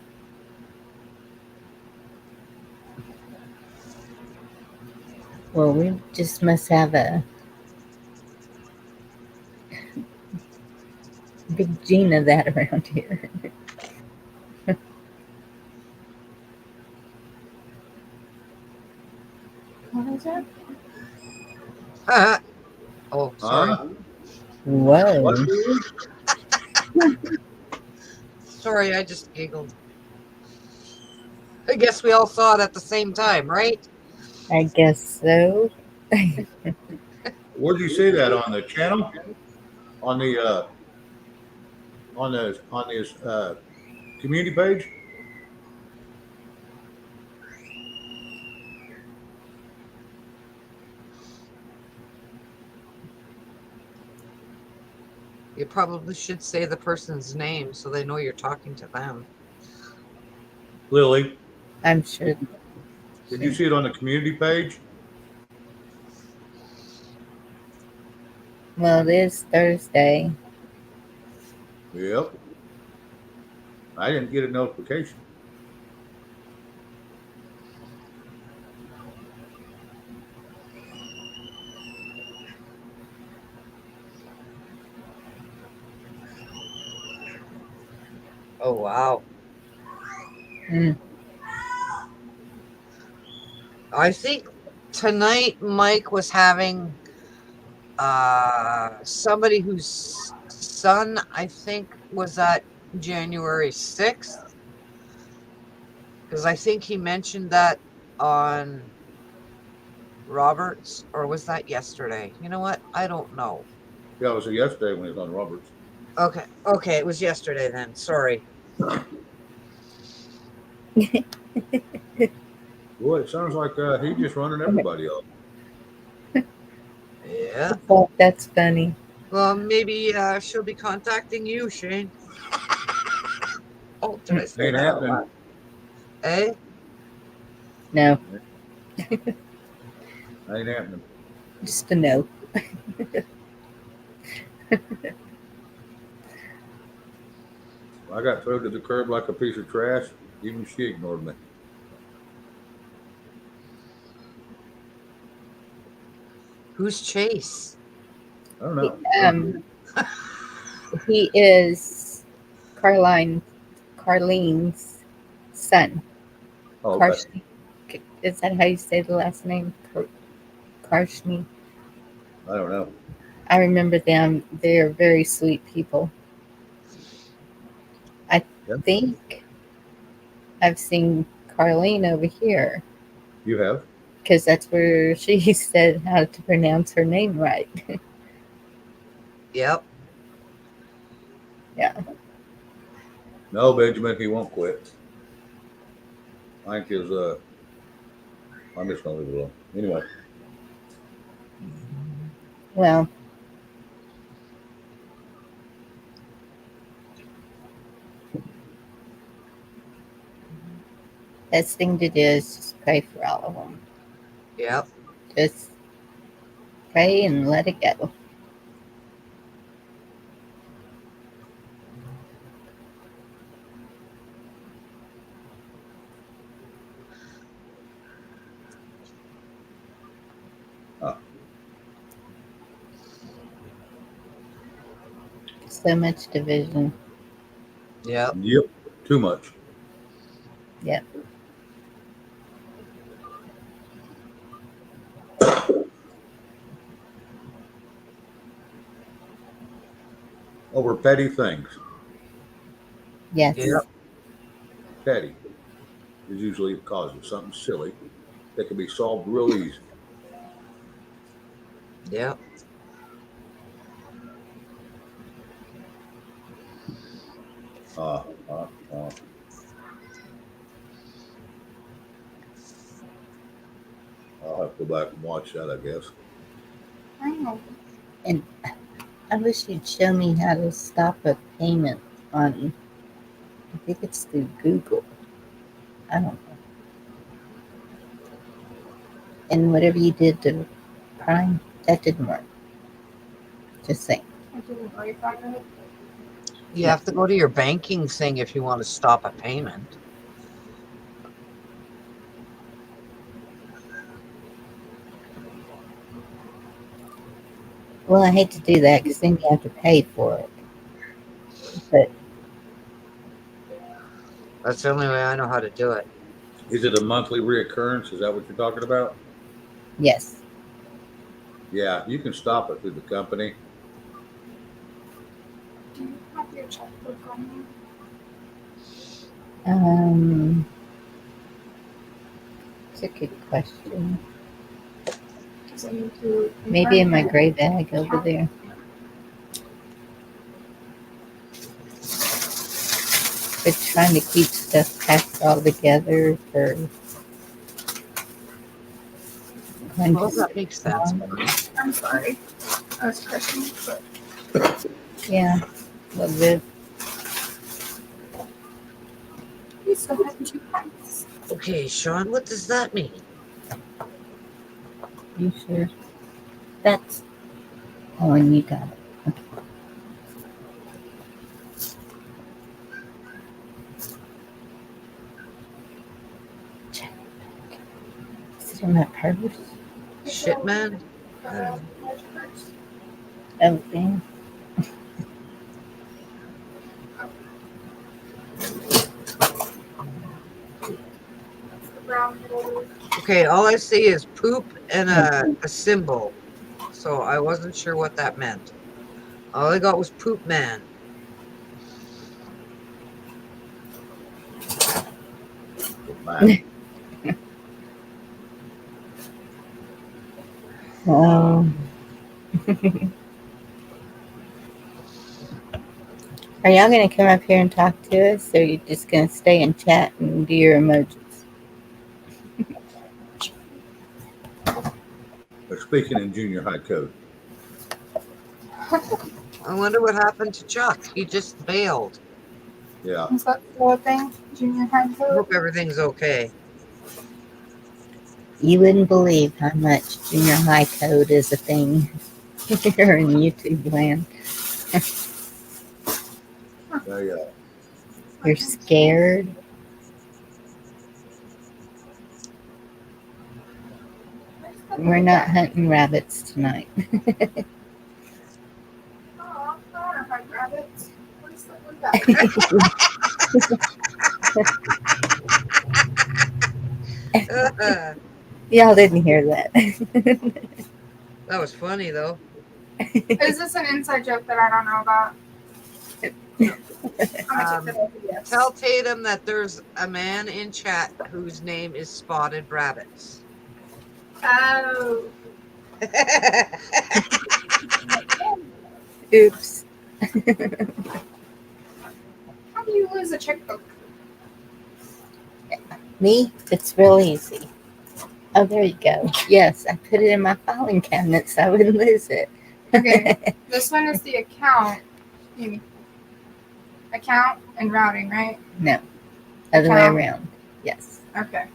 Well, we just must have a big gene of that around here. What is it? Oh, sorry. Whoa. What? Sorry, I just giggled. I guess we all saw it at the same time, right? I guess so. Where'd you see that on the channel? On the on his community page? You probably should say the person's name so they know you're talking to them. Lily, I'm sure. did you see it on the community page? Well, it is Thursday. Yep. I didn't get a notification. Oh, wow. Mm. I think tonight Mike was having somebody whose son, I think, was at January 6th. Because I think he mentioned that on Roberts, or was that yesterday? You know what? I don't know. Yeah, it was yesterday when he was on Roberts. Okay, it was yesterday then. Sorry. Boy, it sounds like he's just running everybody off. Yeah. Oh, that's funny. Well, maybe she'll be contacting you, Shane. Oh, did I say Ain't that out happening. loud? Eh? No, Ain't happening. just a no. I got thrown to the curb like a piece of trash. Even she ignored me. Who's Chase? I don't know. He is Carlene's son. Oh, okay. Karshni. Is that how you say the last name? Karshni. I don't know. I remember them. They're very sweet people. I Yep. think I've seen Carlene over here You have? because that's where she said how to pronounce her name right. Yep. Yeah. No, Benjamin, he won't quit. I think his I'm just gonna leave it alone. Anyway. Well, best thing to do is just pray for all of them. Yep. Just pray and let it go. So much division. Yep. Yep. Too much. Yep. Over petty things. Yes. Yep. Petty is usually the cause of something silly that can be solved real easy. Yep. I'll have to go back and watch that, I guess. Oh. And I wish you'd show me how to stop a payment on, I think it's through Google. I don't know. And whatever you did to Prime, that didn't work. Just saying. I didn't know you found it. You have to go to your banking thing if you want to stop a payment. Well, I hate to do that because then you have to pay for it. But That's the only way I know how to do it. Is it a monthly reoccurrence? Is that what you're talking about? yes. Yeah, you can stop it through the company. Do you have your checkbook on It's a good question. you? Does it need to Maybe in my gray bag over there. But trying to keep stuff packed all together for going Well, to that makes sense. I'm sorry. I was crushing it, but yeah, a little bit. we still have 2 pints. Okay, Sean, what does that mean? You sure? That's oh, and you got it. Okay. Check it back. Is it in my purse? Shit, man. Oh, damn. Brown folder. Okay, all I see is poop and a symbol. So I wasn't sure what that meant. All I got was poop man. Man, Oh. Are y'all going to come up here and talk to us, or are you just going to stay and chat and do your emojis? they're speaking in junior high code. I wonder what happened to Chuck. He just bailed. Yeah. Is that still a thing? Junior high I code? hope everything's okay. You wouldn't believe how much junior high code is a thing here in YouTube land. You're scared. We're not hunting rabbits tonight. Oh, I want to hunt rabbits. What is that with that? Y'all didn't hear that. That was funny though. Is this an inside joke that I don't know about? I'm gonna take that as a yes. Tell Tatum that there's a man in chat whose name is Spotted Rabbits. Oh. Oops. How do you lose a checkbook? Me? It's real easy. Oh, there you go. Yes, I put it in my filing cabinet so I wouldn't lose it. Okay, this one is the account. Account and routing, right? No, other way around. Yes. Okay.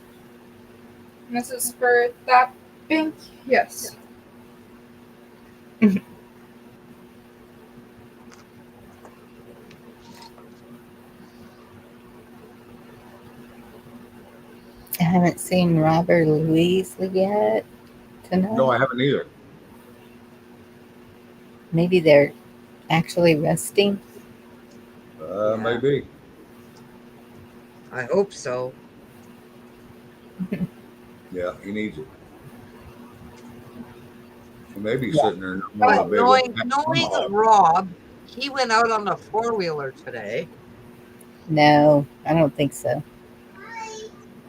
And this is for that bank? Yes. I haven't seen Robert Louise yet tonight. No, I haven't either. Maybe they're actually resting. Maybe. I hope so. Yeah, he needs it. He may be Yeah. sitting there. But knowing Rob, he went out on a 4-wheeler today. No, I don't think so.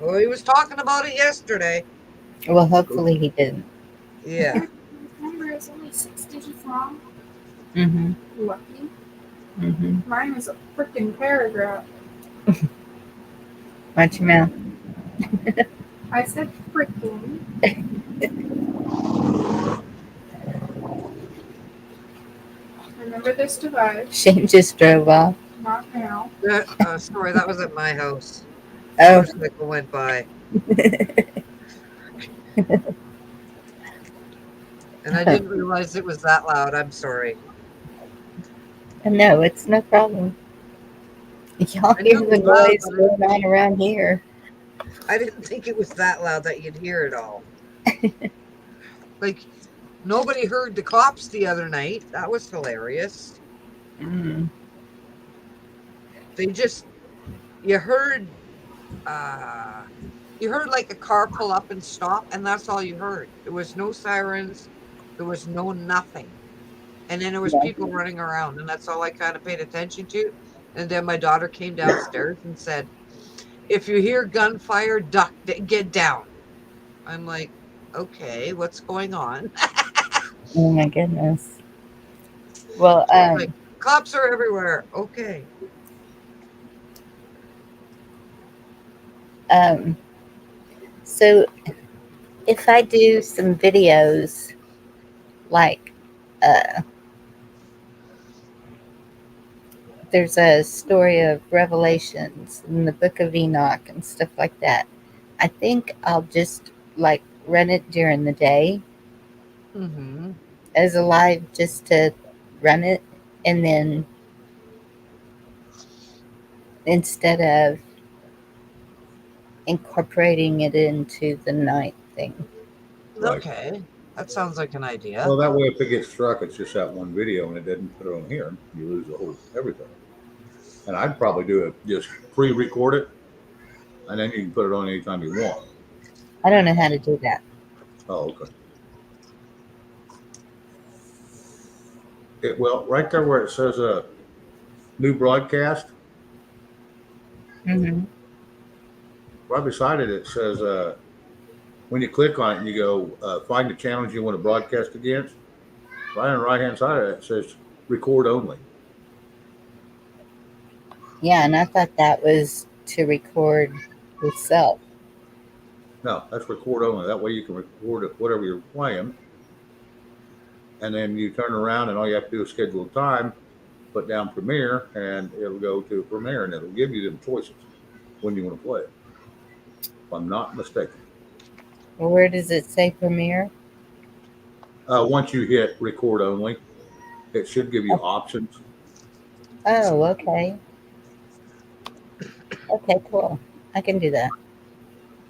Well, he was talking about it yesterday. Well, hopefully he didn't. Yeah. This number is only 6 digits long. Mm-hmm. Lucky. Mm-hmm. Mine is a freaking paragraph. Watch your mouth. I said freaking. Remember this device. Shane just drove off. Not now. Sorry, that was at my house. Oh. Motorcycle went by. And I didn't realize it was that loud. I'm sorry. No, it's no problem. Y'all I hear knew the it was loud, noise but going on around here. I didn't think it was that loud that you'd hear it all. Like, nobody heard the cops the other night. That was hilarious. Mm. They just, you heard like a car pull up and stop, and that's all you heard. There was no sirens. There was no nothing. And then there was people running around, and that's all I kind of paid attention to. And then my daughter came downstairs and said, if you hear gunfire, duck, get down. I'm like, okay, what's going on? Oh my goodness. Well, Like, cops are everywhere. Okay. So if I do some videos like there's a story of Revelations in the Book of Enoch and stuff like that, I think I'll just like run it during the day as a live, just to run it, and then instead of incorporating it into the night thing. Right. Okay, that sounds like an idea. Well, that way, if it gets struck, it's just that one video, and it doesn't put it on here. You lose the whole everything. And I'd probably do it, just pre-record it, and then you can put it on anytime you want. I don't know how to do that. Oh, okay. Well, right there where it says new broadcast, Hmm. right beside it, it says when you click on it and you go find the channels you want to broadcast against, right on the right hand side of it, it says record only. Yeah, and I thought that was to record yourself. No, that's record only. That way you can record it, whatever you're playing. And then you turn around and all you have to do is schedule a time, put down Premiere, and it'll go to Premiere and it'll give you them choices when you want to play it. If I'm not mistaken. Where does it say Premiere? Once you hit record only, it should give you options. Oh, okay. Okay, cool. I can do that.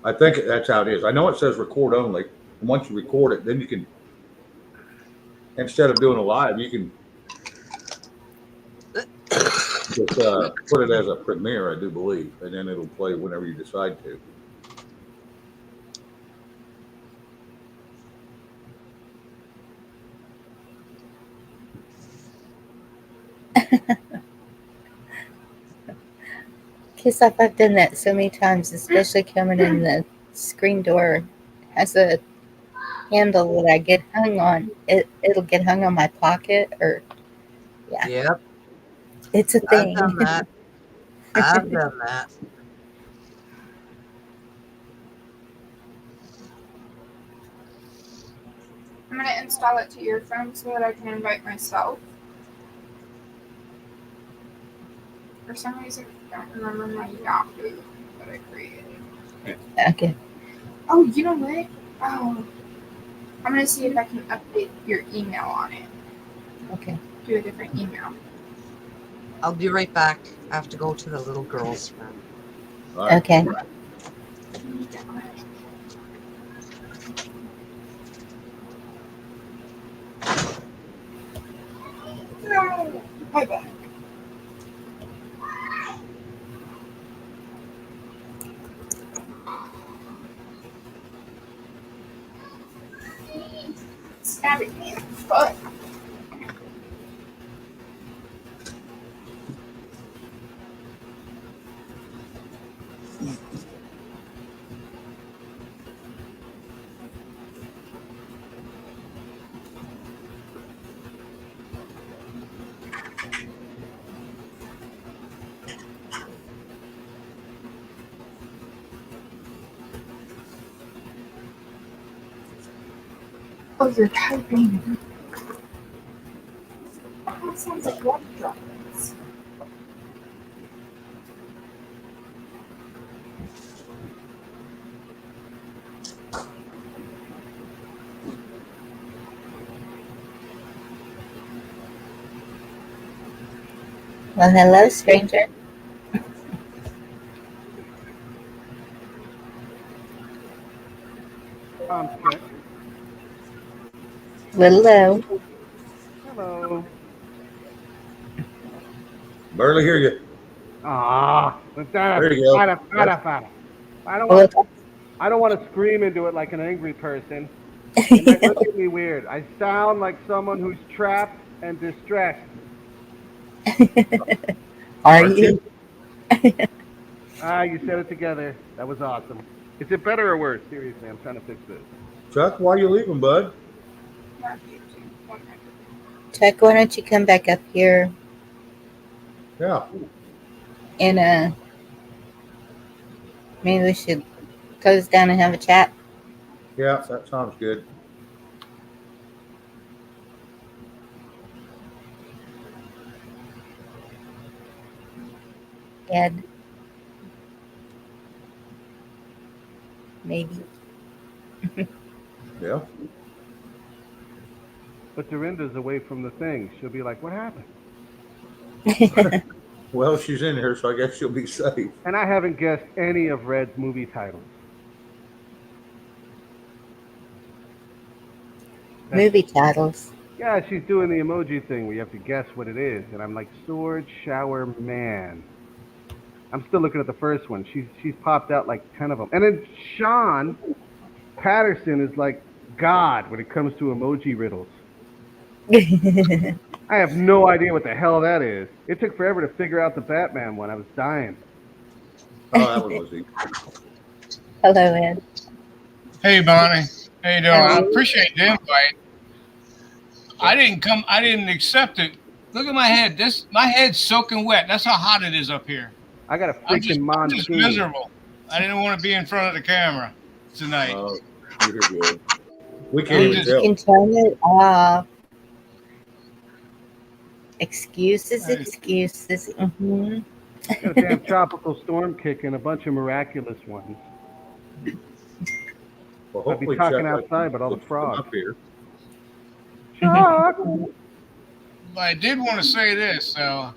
I think that's how it is. I know it says record only. And once you record it, then you can, instead of doing a live, you can just put it as a premiere, I do believe, and then it'll play whenever you decide to. Because I've done that so many times, especially coming in the screen door has a handle that I get hung on. It'll get hung on my pocket, or yeah, Yep, it's a I've done thing. that. I've done that. I'm gonna install it to your phone so that I can invite myself. For some reason, I don't remember my Yahoo that I created. Okay. Oh, you know what? Oh, I'm gonna see if I can update your email on it. Okay. Do a different email. I'll be right back. I have to go to the little girl's room. All right. Okay. No, my bad. Stabbing me in the foot. Oh, you're typing. That sounds like water droplets. Well, hello, stranger. Skip. Little low. Hello. Barely hear you. There you go. I don't want Well, to. I don't want to scream into it like an angry person. It might look at me weird. I sound like someone who's trapped and distressed. are Aren't you? You said it together. That was awesome. Is it better or worse? Seriously, I'm trying to fix this. Chuck, why you leaving, bud? Chuck, why don't you come back up here Yeah. and maybe we should close down and have a chat? Yeah, that sounds good. Ed, maybe. Yeah. But Dorinda's away from the thing. She'll be like, "What happened?" Well, she's in here, so I guess she'll be safe. And I haven't guessed any of Red's movie titles. Movie titles. Yeah, she's doing the emoji thing where you have to guess what it is, and I'm like, Sword Shower Man. I'm still looking at the first one. She's popped out like 10 of them. And then Sean Patterson is like God when it comes to emoji riddles. I have no idea what the hell that is. It took forever to figure out the Batman one. I was dying. Oh, that one was easy. Hello, Ed. Hey, Bonnie. How you doing? I Hello. appreciate the invite. I didn't accept it. Look at my head. My head's soaking wet. That's how hot it is up here. I got a I'm freaking just monsoon. miserable. I didn't want to be in front of the camera tonight. Oh, you're good. We can't even You tell. can turn it off. Excuses. Mm-hmm. Got a damn tropical storm kicking, a bunch of miraculous ones. Well, I'd be hopefully talking Chuck outside, but all the looks frogs. up here. Chuck! But I did want to say this. Oh,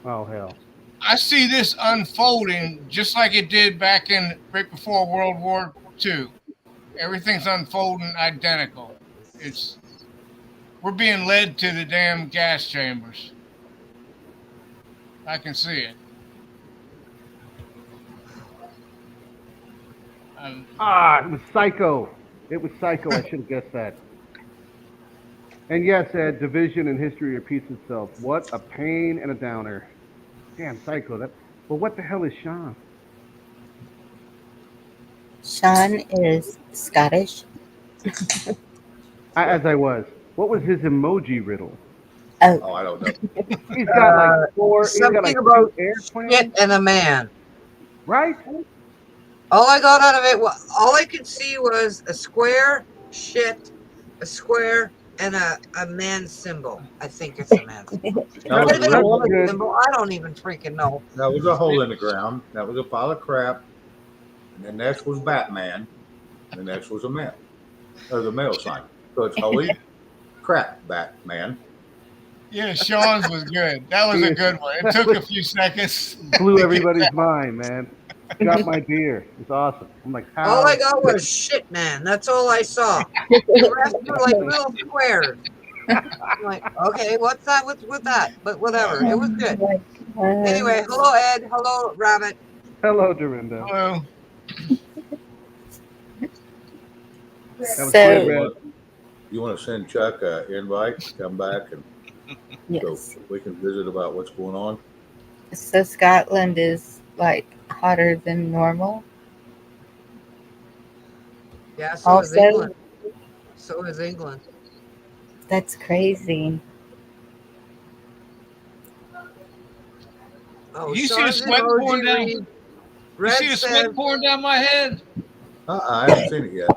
hell. I see this unfolding just like it did back in right before World War II. Everything's unfolding identical. We're being led to the damn gas chambers. I can see it. It was Psycho. It was Psycho. I should have guessed that. And yes, Ed, division in history repeats itself. What a pain and a downer. Damn, Psycho. Well, what the hell is Sean? Sean is Scottish. As I was. What was his emoji riddle? Oh, I don't know. He's got like four. He's got Something like about two airplanes. shit and a man. Right? All I got out of it, all I could see was a square, shit, a square, and a man symbol. I think it's a man symbol. That was, Maybe a woman symbol. I don't even freaking know. that was a hole in the ground. That was a pile of crap. And the next was Batman. And the next was a man. Or the male sign. So it's holy crap, Batman. Yeah, Sean's was good. That was a good one. It took a few seconds. Blew everybody's mind, man. Got my beer. It's awesome. I'm like, how? All I got was shit, man. That's all I saw. The rest were like little squares. I'm like, okay, what's that with that? But whatever. It was good. Anyway, hello, Ed. Hello, Rabbit. Hello, Dorinda. Hello. That was So, good, Red. You want to send Chuck an invite to come back and yes. so we can visit about what's going on? So Scotland is like hotter than normal. Yeah, so is Also, England. So is England. that's crazy. Oh, You see the Sean's sweat emoji pouring down? read. You Red see the says, sweat pouring down my head? I haven't seen it yet.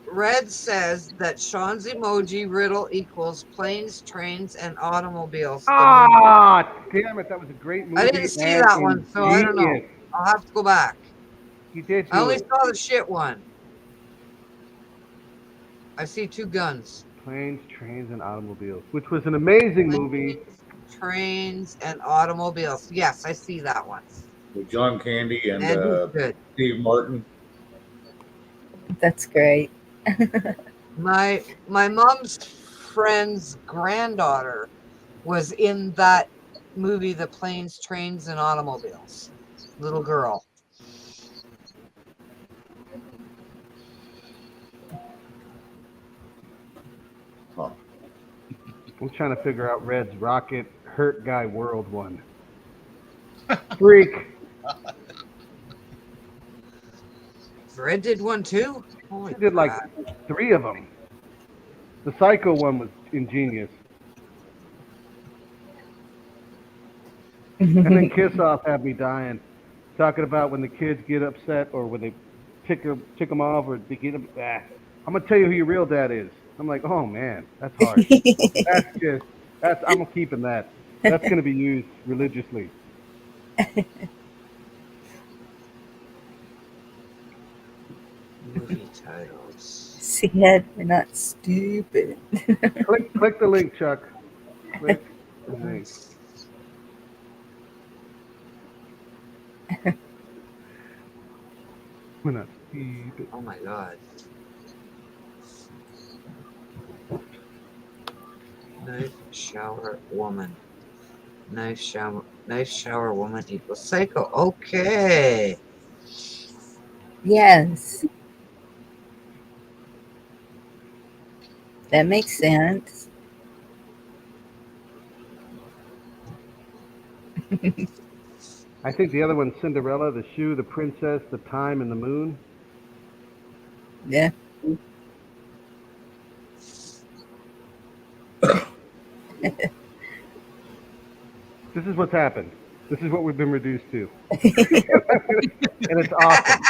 Red says that Sean's emoji riddle equals planes, trains, and automobiles. Ah, damn it. That was a great movie. I didn't see and that one, so I don't know. ingenious. I'll have to go back. You did I do only it. saw the shit one. I see two guns. Planes, Trains, and Automobiles, which was an amazing movie. Trains and automobiles. Yes, I see that one. With John Candy and And he's good. Steve Martin. That's great. My mom's friend's granddaughter was in that movie, The Planes, Trains, and Automobiles. Little girl. Huh. I'm trying to figure out Red's Rocket Hurt Guy World one. Freak. Red did one too? Holy He did like crap. 3 of them. The Psycho one was ingenious. And then Kiss Off had me dying. Talking about when the kids get upset or when they tick them off or they get them. I'm going to tell you who your real dad is. I'm like, oh man, that's hard. I'm keeping that. That's going to be used religiously. Movie titles. See, Ed, we're not stupid. Click the link, Chuck. Click the link. We're not stupid. Oh my god. Knife shower woman. Knife shower woman equals psycho. Okay. Yes. That makes sense. I think the other one's Cinderella, the shoe, the princess, the time, and the moon. Yeah. This is what's happened. This is what we've been reduced to. And it's awesome.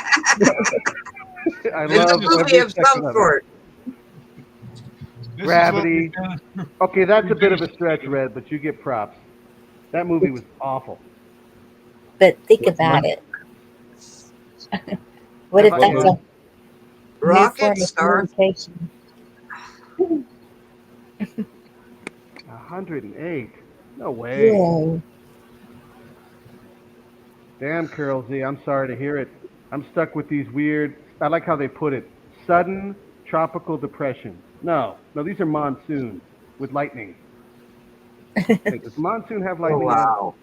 I It's love a movie every of second some of it. sort. This Gravity. Is what we've done. Okay, that's a bit of a stretch, Red, but you get props. That movie was awful. But think about it. What if Have I that's a been- new Rocket form of Star. communication? 108. No way. Yeah. Damn, Carol Z, I'm sorry to hear it. I'm stuck with these weird, I like how they put it, sudden tropical depression. No, these are monsoons with lightning. Hey, does monsoon have Oh, lightning? wow.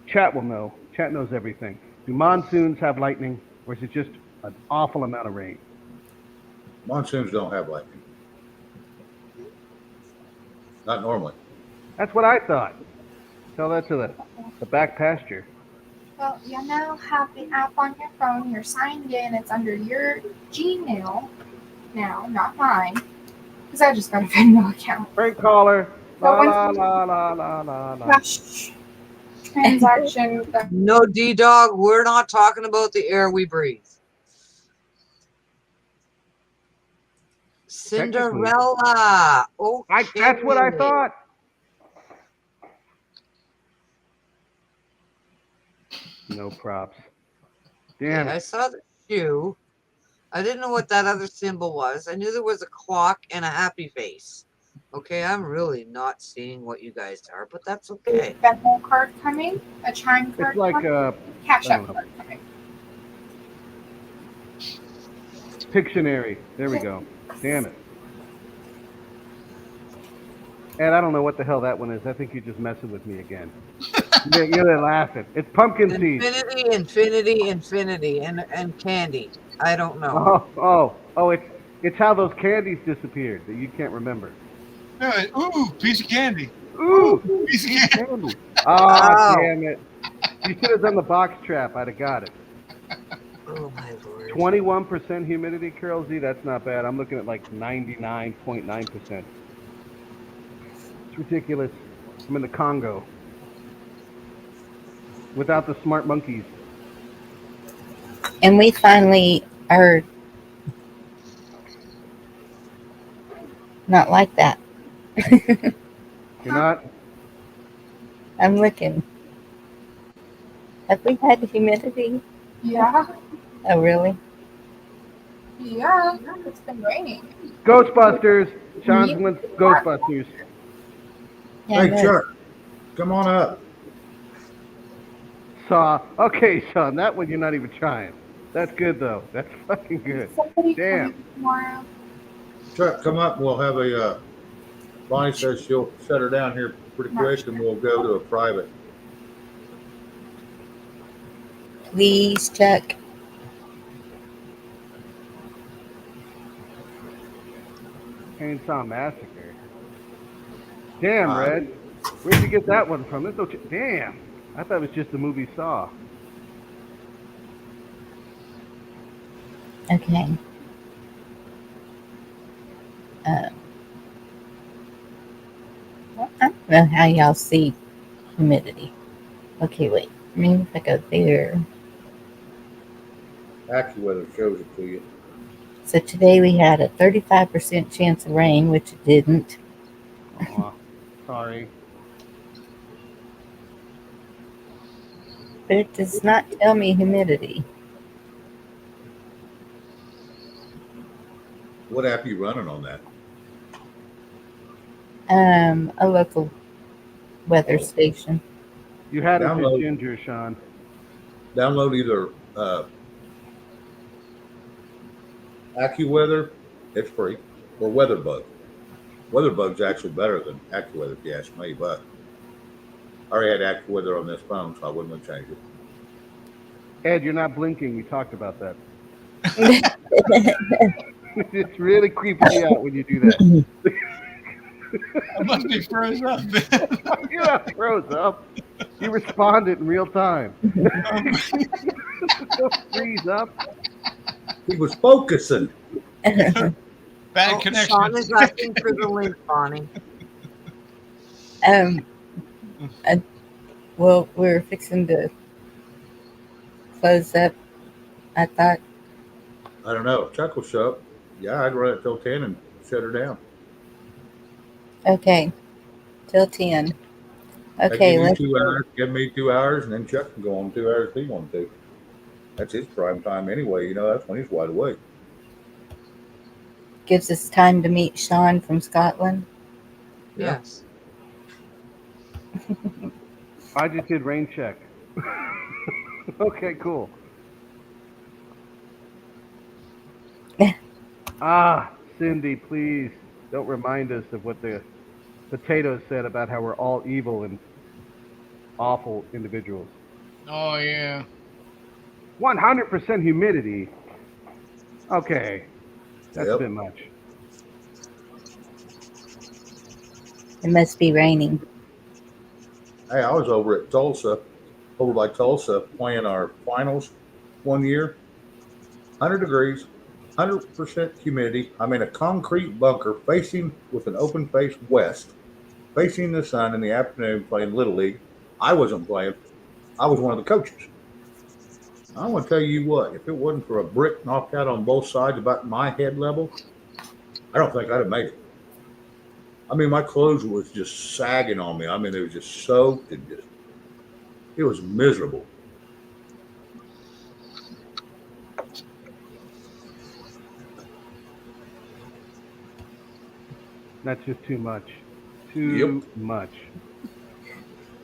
Chat will know. Chat knows everything. Do monsoons have lightning, or is it just an awful amount of rain? Monsoons don't have lightning. Not normally. That's what I thought. Tell that to the back pasture. Well, you now have the app on your phone. You're signed in. It's under your Gmail now, not mine, because I just got a Venmo account. Frank caller. La But la once la la la la la. Flash transaction. No, D-Dog, we're not talking about the air we breathe. Cinderella. Okay. That's what I thought. No props. Damn I it. saw the shoe. I didn't know what that other symbol was. I knew there was a clock and a happy face. Okay, I'm really not seeing what you guys are, but that's okay. Venmo card coming. A chime card It's like coming. Cash I app don't know. card coming. Pictionary. There we go. Damn it. Ed, I don't know what the hell that one is. I think you're just messing with me again. You're laughing. It's pumpkin seed. Infinity, and candy. I don't know. It's how those candies disappeared that you can't remember. Ooh, piece of candy. Ooh, piece of candy. Oh, damn it. You should have done the box trap. I'd have got it. Oh, my Lord. 21% humidity, Carol Z. That's not bad. I'm looking at like 99.9%. It's ridiculous. I'm in the Congo. Without the smart monkeys. And we finally are not like that. You're not? I'm looking. Have we had humidity? Yeah. Oh, really? Yeah. It's been raining. Ghostbusters. Sean's went Ghostbusters. Yeah, Hey, Chuck, come on up. Okay, Sean, that one you're not even trying. That's good, though. That's fucking good. Damn. Tomorrow. Chuck, come up. We'll have a. Bonnie says she'll shut her down here pretty quick, and we'll go to a private. Please, Chuck. Chainsaw Massacre. Damn, Red. Where'd you get that one from? There's no damn. I thought it was just the movie Saw. Okay. I don't know how y'all see humidity. Okay, wait. Maybe if I go there. AccuWeather shows it to you. So today we had a 35% chance of rain, which it didn't. Oh, sorry. But it does not tell me humidity. What app are you running on that? A local weather station. You had it to Download. Ginger, Sean. Download either AccuWeather, it's free, or WeatherBug. WeatherBug's actually better than AccuWeather, if you ask me, but I already had AccuWeather on this phone, so I wouldn't change it. Ed, you're not blinking. We talked about that. It's really creeping me out when you do that. I must be froze up. You're not froze up. You responded in real time. Don't freeze up. He was focusing. Bad Oh, connection. Sean is asking for the link, Bonnie. Well, we're fixing to close up. I thought. I don't know. Chuck will show up. Yeah, I'd run it till 10 and shut her down. Okay, till 10. I'd Okay, give you let's 2 hours, give me 2 hours, and then Chuck can go on 2 hours if he wanted to. That's his prime time anyway. You know, that's when he's wide awake. gives us time to meet Sean from Scotland. Yeah. Yes. I just did rain check. Okay, cool. Cindy, please don't remind us of what the potatoes said about how we're all evil and awful individuals. Oh yeah. 100% humidity. Okay, that's a Yep. bit much. It must be raining. Hey, I was over at Tulsa, over by Tulsa, playing our finals one year. 100 degrees, 100% humidity. I'm in a concrete bunker facing with an open face west, facing the sun in the afternoon playing Little League. I wasn't playing. I was one of the coaches. I want to tell you what, if it wasn't for a brick knocked out on both sides about my head level, I don't think I'd have made it. I mean, my clothes was just sagging on me. I mean, it was just soaked and just, it was miserable. That's just too much. Too much.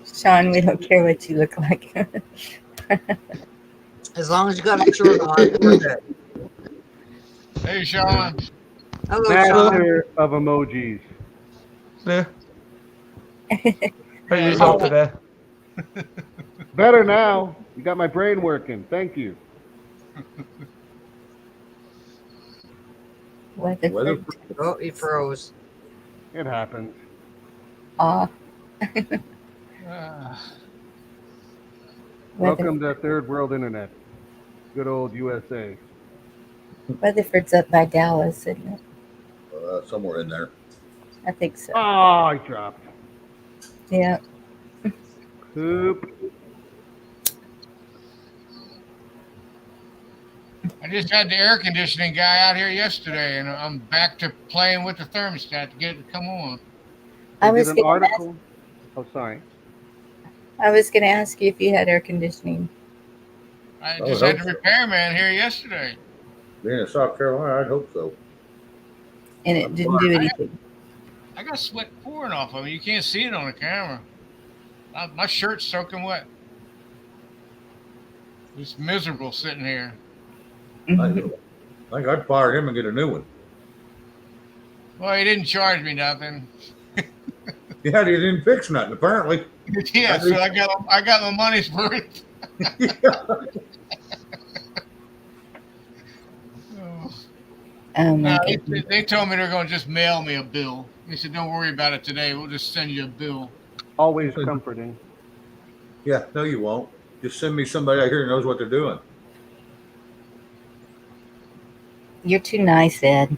Sean, we don't care what you look like. As long as you got a shirt on, we're good. Hey Sean. Hello, Sean. Master of emojis. Yeah. How you doing today? Better now. You got my brain working. Thank you. Weather. Oh, he froze. It happens. Ah. Welcome to third world internet. Good old USA. Weatherford's up by Dallas, isn't it? Somewhere in there. I think so. Oh, I dropped. Yeah. Poop. I just had the air conditioning guy out here yesterday, and I'm back to playing with the thermostat to get it to come on. I They was did an gonna article. Oh, sorry. I was going to ask you if you had air conditioning. I I just would had hope the repairman here yesterday. Being in South Carolina, I'd hope so. And it didn't do anything. I got sweat pouring off of me. You can't see it on the camera. My shirt's soaking wet. It's miserable sitting here. I think I'd fire him and get a new one. Well, he didn't charge me nothing. Yeah, he didn't fix nothing, apparently. Yeah, so I got my money's worth. Oh my No, goodness. they told me they're going to just mail me a bill. They said, don't worry about it today. We'll just send you a bill. Always comforting. Yeah, no, you won't. Just send me somebody out here who knows what they're doing. You're too nice, Ed.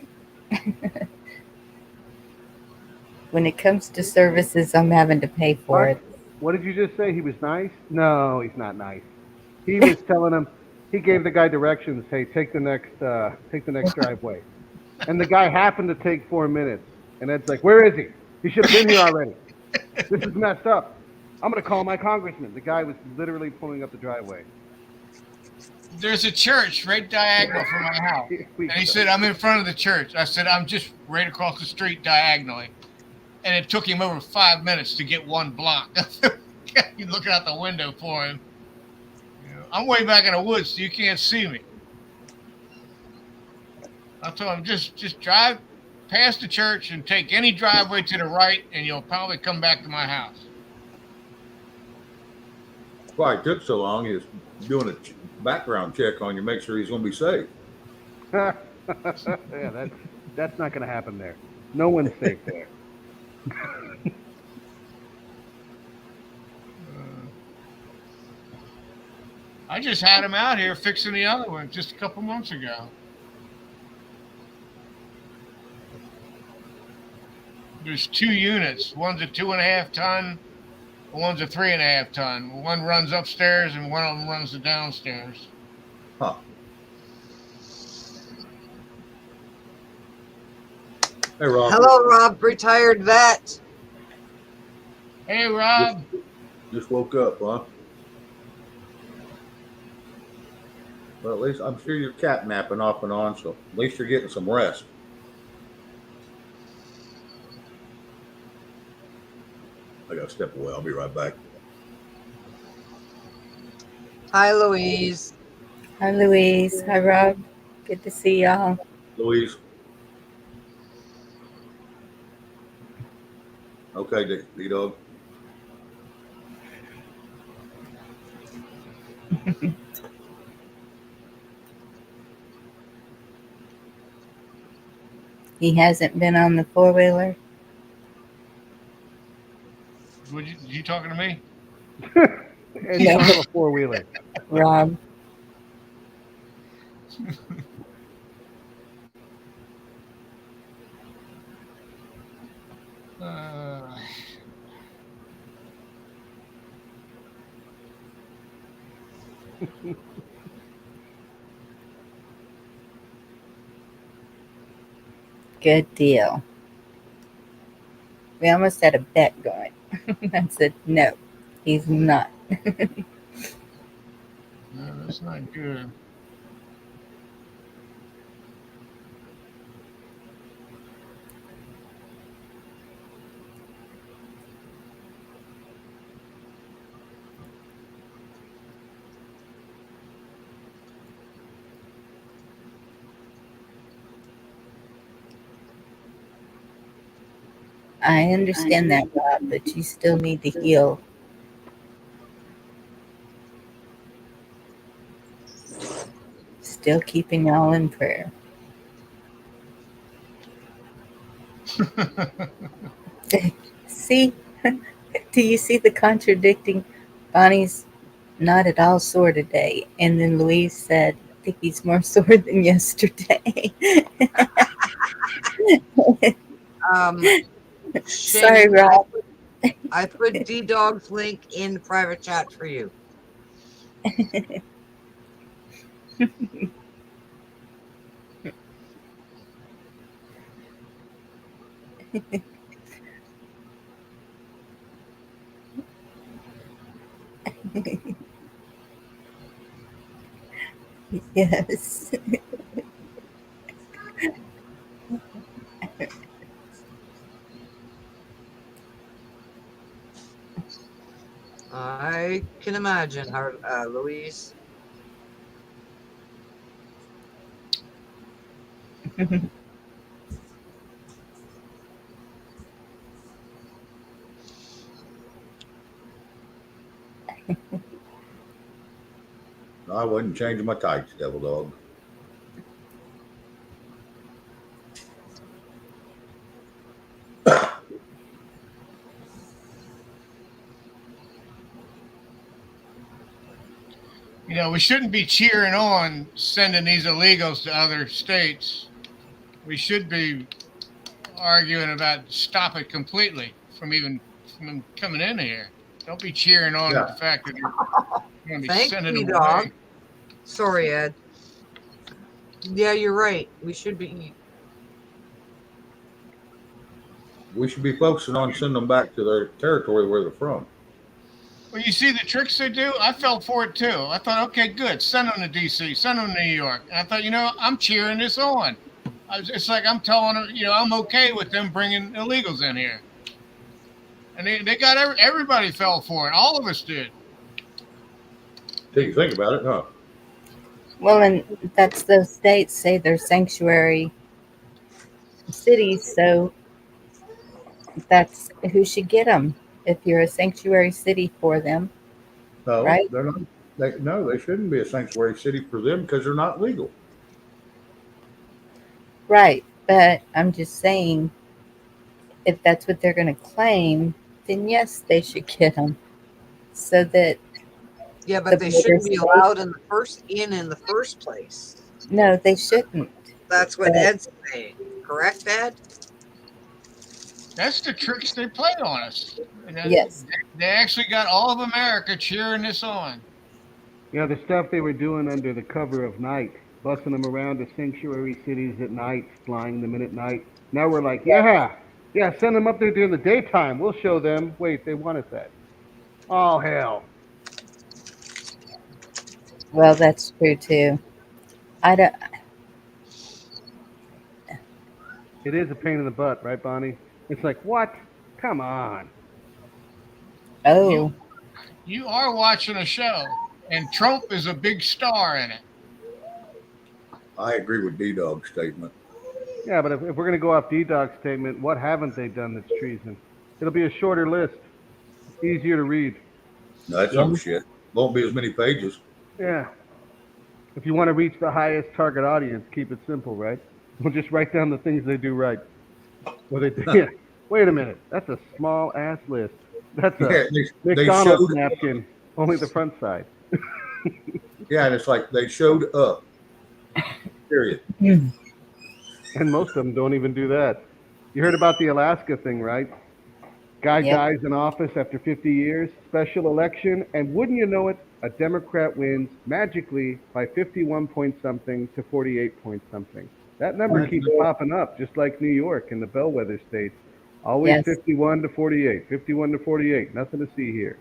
When it comes to services, I'm having to pay for it. What did you just say? He was nice? No, he's not nice. He was telling him. He gave the guy directions. Hey, take the next driveway. And the guy happened to take 4 minutes. And Ed's like, where is he? He should have been here already. This is messed up. I'm gonna call my congressman. The guy was literally pulling up the driveway. There's a church right diagonal from my house. And he said, I'm in front of the church. I said, I'm just right across the street diagonally. And it took him over 5 minutes to get 1 block. You're looking out the window for him. You know, I'm way back in the woods, so you can't see me. I told him, just drive past the church and take any driveway to the right, and you'll probably come back to my house. Why it took so long is doing a background check on you, make sure he's going to be safe. Yeah, that's not going to happen there. No one's safe there. I just had him out here fixing the other one just a couple months ago. There's 2 units. One's a 2.5 ton, one's a 3.5 ton. One runs upstairs and one of them runs the downstairs. Huh. Hey, Rob. Hello, Rob, retired vet. Hey, Rob. Just woke up, huh? Well, at least I'm sure you're cat napping off and on, so at least you're getting some rest. I gotta step away. I'll be right back. Hi, Louise. Hi, Louise. Hi, Rob. Good to see y'all. Louise. Okay, D-Dog. He hasn't been on the four-wheeler. You talking to me? And you don't have a four-wheeler. Rob. Good deal. We almost had a bet going. I said, no, he's not. No, that's not good. I understand that, Rob, but you still need to heal. Still keeping y'all in prayer. See? Do you see the contradicting? Bonnie's not at all sore today. And then Louise said, I think he's more sore than yesterday. Sorry, Shane, Rob. I put D-Dog's link in the private chat for you. Yes. I can imagine how, Louise. I wasn't changing my tights, Devil Dog. You know, we shouldn't be cheering on sending these illegals to other states. We should be arguing about stop it completely from them coming in here. Don't be cheering on the fact that you're going to be Thank sending you, them dog. away. Sorry, Ed. Yeah, you're right. We should be. We should be focusing on sending them back to their territory where they're from. Well, you see the tricks they do? I fell for it too. I thought, okay, good. Send them to D.C., send them to New York. And I thought, I'm cheering this on. It's like I'm telling them, I'm okay with them bringing illegals in here. And they got everybody fell for it. All of us did. Till you think about it, huh? Well, and that's those states say they're sanctuary cities, so that's who should get them. If you're a sanctuary city for them, No, right? they're not. They shouldn't be a sanctuary city for them because they're not legal. Right, but I'm just saying, if that's what they're going to claim, then yes, they should get them, so that Yeah, the but they border shouldn't be states. allowed in the first place. No, they shouldn't. That's what But Ed's saying. Correct, Ed? That's the tricks they play on us. And yes, they actually got all of America cheering this on. You know, the stuff they were doing under the cover of night, busing them around to sanctuary cities at night, flying them in at night. Now we're like, yeah, send them up there during the daytime. We'll show them. Wait, they wanted that. Oh, hell. well, that's true too. I don't. It is a pain in the butt, right, Bonnie? It's like, what? Come on. Oh, You are watching a show, and Trump is a big star in it. I agree with D-Dog's statement. Yeah, but if we're going to go off D-Dog's statement, what haven't they done that's treason? It'll be a shorter list, easier to read. No, that's some shit. Won't be as many pages. Yeah. If you want to reach the highest target audience, keep it simple, right? We'll just write down the things they do right. Or they do. Yeah. Wait a minute. That's a small ass list. That's a McDonald's napkin, only the front side. Yeah, and it's like they showed up. Period. And most of them don't even do that. You heard about the Alaska thing, right? Guy dies in office after 50 years, special election, and wouldn't you know it, a Democrat wins magically by 51 point something to 48 point something. That number keeps popping up, just like New York and the bellwether states. Always 51 to 48, 51 to 48. Nothing to see here.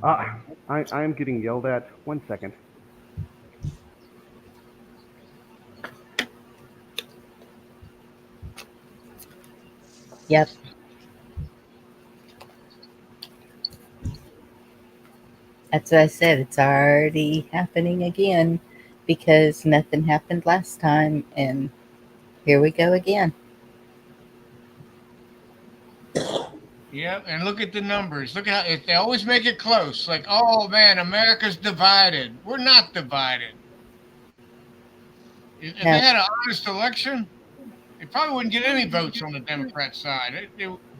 I'm getting yelled at. 1 second. yep. That's what I said. It's already happening again because nothing happened last time, and here we go again. Yep, and look at the numbers. Look at how they always make it close. Like, oh man, America's divided. We're not divided. If they had an honest election, they probably wouldn't get any votes on the Democrat side.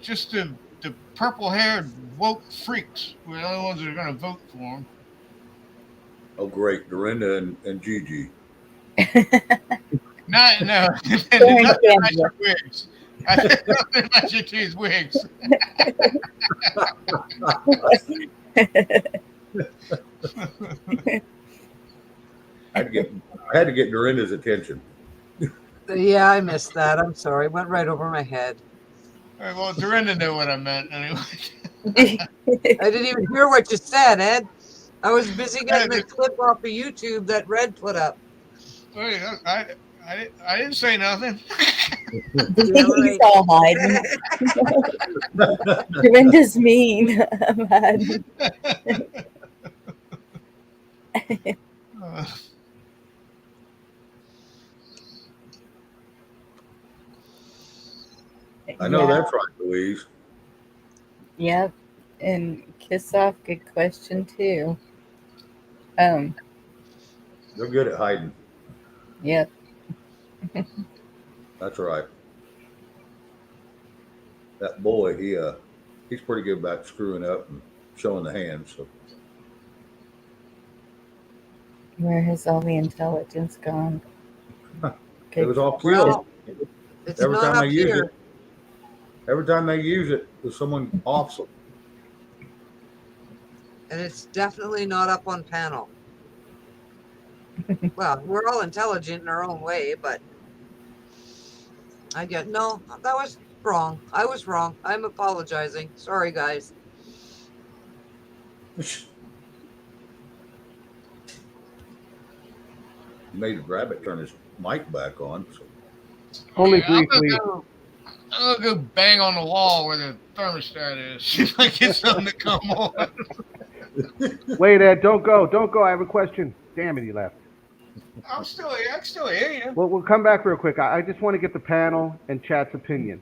Just the purple-haired woke freaks were the only ones that are going to vote for them. Oh, great. Dorinda and Gigi. No. Nothing about your wigs. Nothing about your these wigs. I had to get Dorinda's attention. Yeah, I missed that. I'm sorry. Went right over my head. Well, Dorinda knew what I meant anyway. I didn't even hear what you said, Ed. I was busy getting the clip off of YouTube that Red put up. Wait, I didn't say nothing. He's all hiding. Dorinda's mean. I'm hiding. I know that's right, Louise. Yep. And Kiss Off, good question too. They're good at hiding. Yep. That's right. That boy, he's pretty good about screwing up and showing the hand. So Where has all the intelligence gone? it was all clear. Well, it's Every not time up they use here. it, every time they use it, there's someone offs them. And it's definitely not up on panel. Well, we're all intelligent in our own way, but no, that was wrong. I was wrong. I'm apologizing. Sorry, guys. Made Rabbit turn his mic back on. So. Only briefly. I'm gonna go bang on the wall where the thermostat is. See if I get something to come on. Wait, Ed, don't go. I have a question. Damn it, he left. I can still hear you. Well, we'll come back real quick. I just want to get the panel and chat's opinion.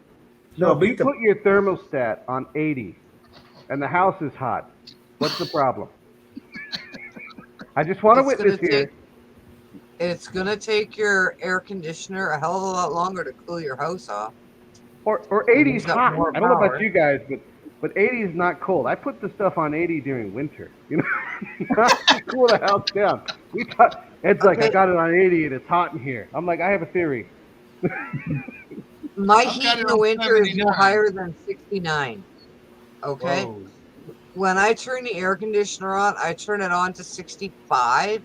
So No, if you put your thermostat on 80 and the house is hot, what's the problem? I just want to witness here. It's gonna take your air conditioner a hell of a lot longer to cool your house off. Or And 80's use up hot. more I don't know about power. you guys, but 80 is not cold. I put the stuff on 80 during winter. You know, not to cool the house down. Ed's like, I Okay. got it on 80 and it's hot in here. I'm like, I have a theory. My I've heat got in it the on winter is no 79. higher than 69. Okay. Whoa. When I turn the air conditioner on, I turn it on to 65.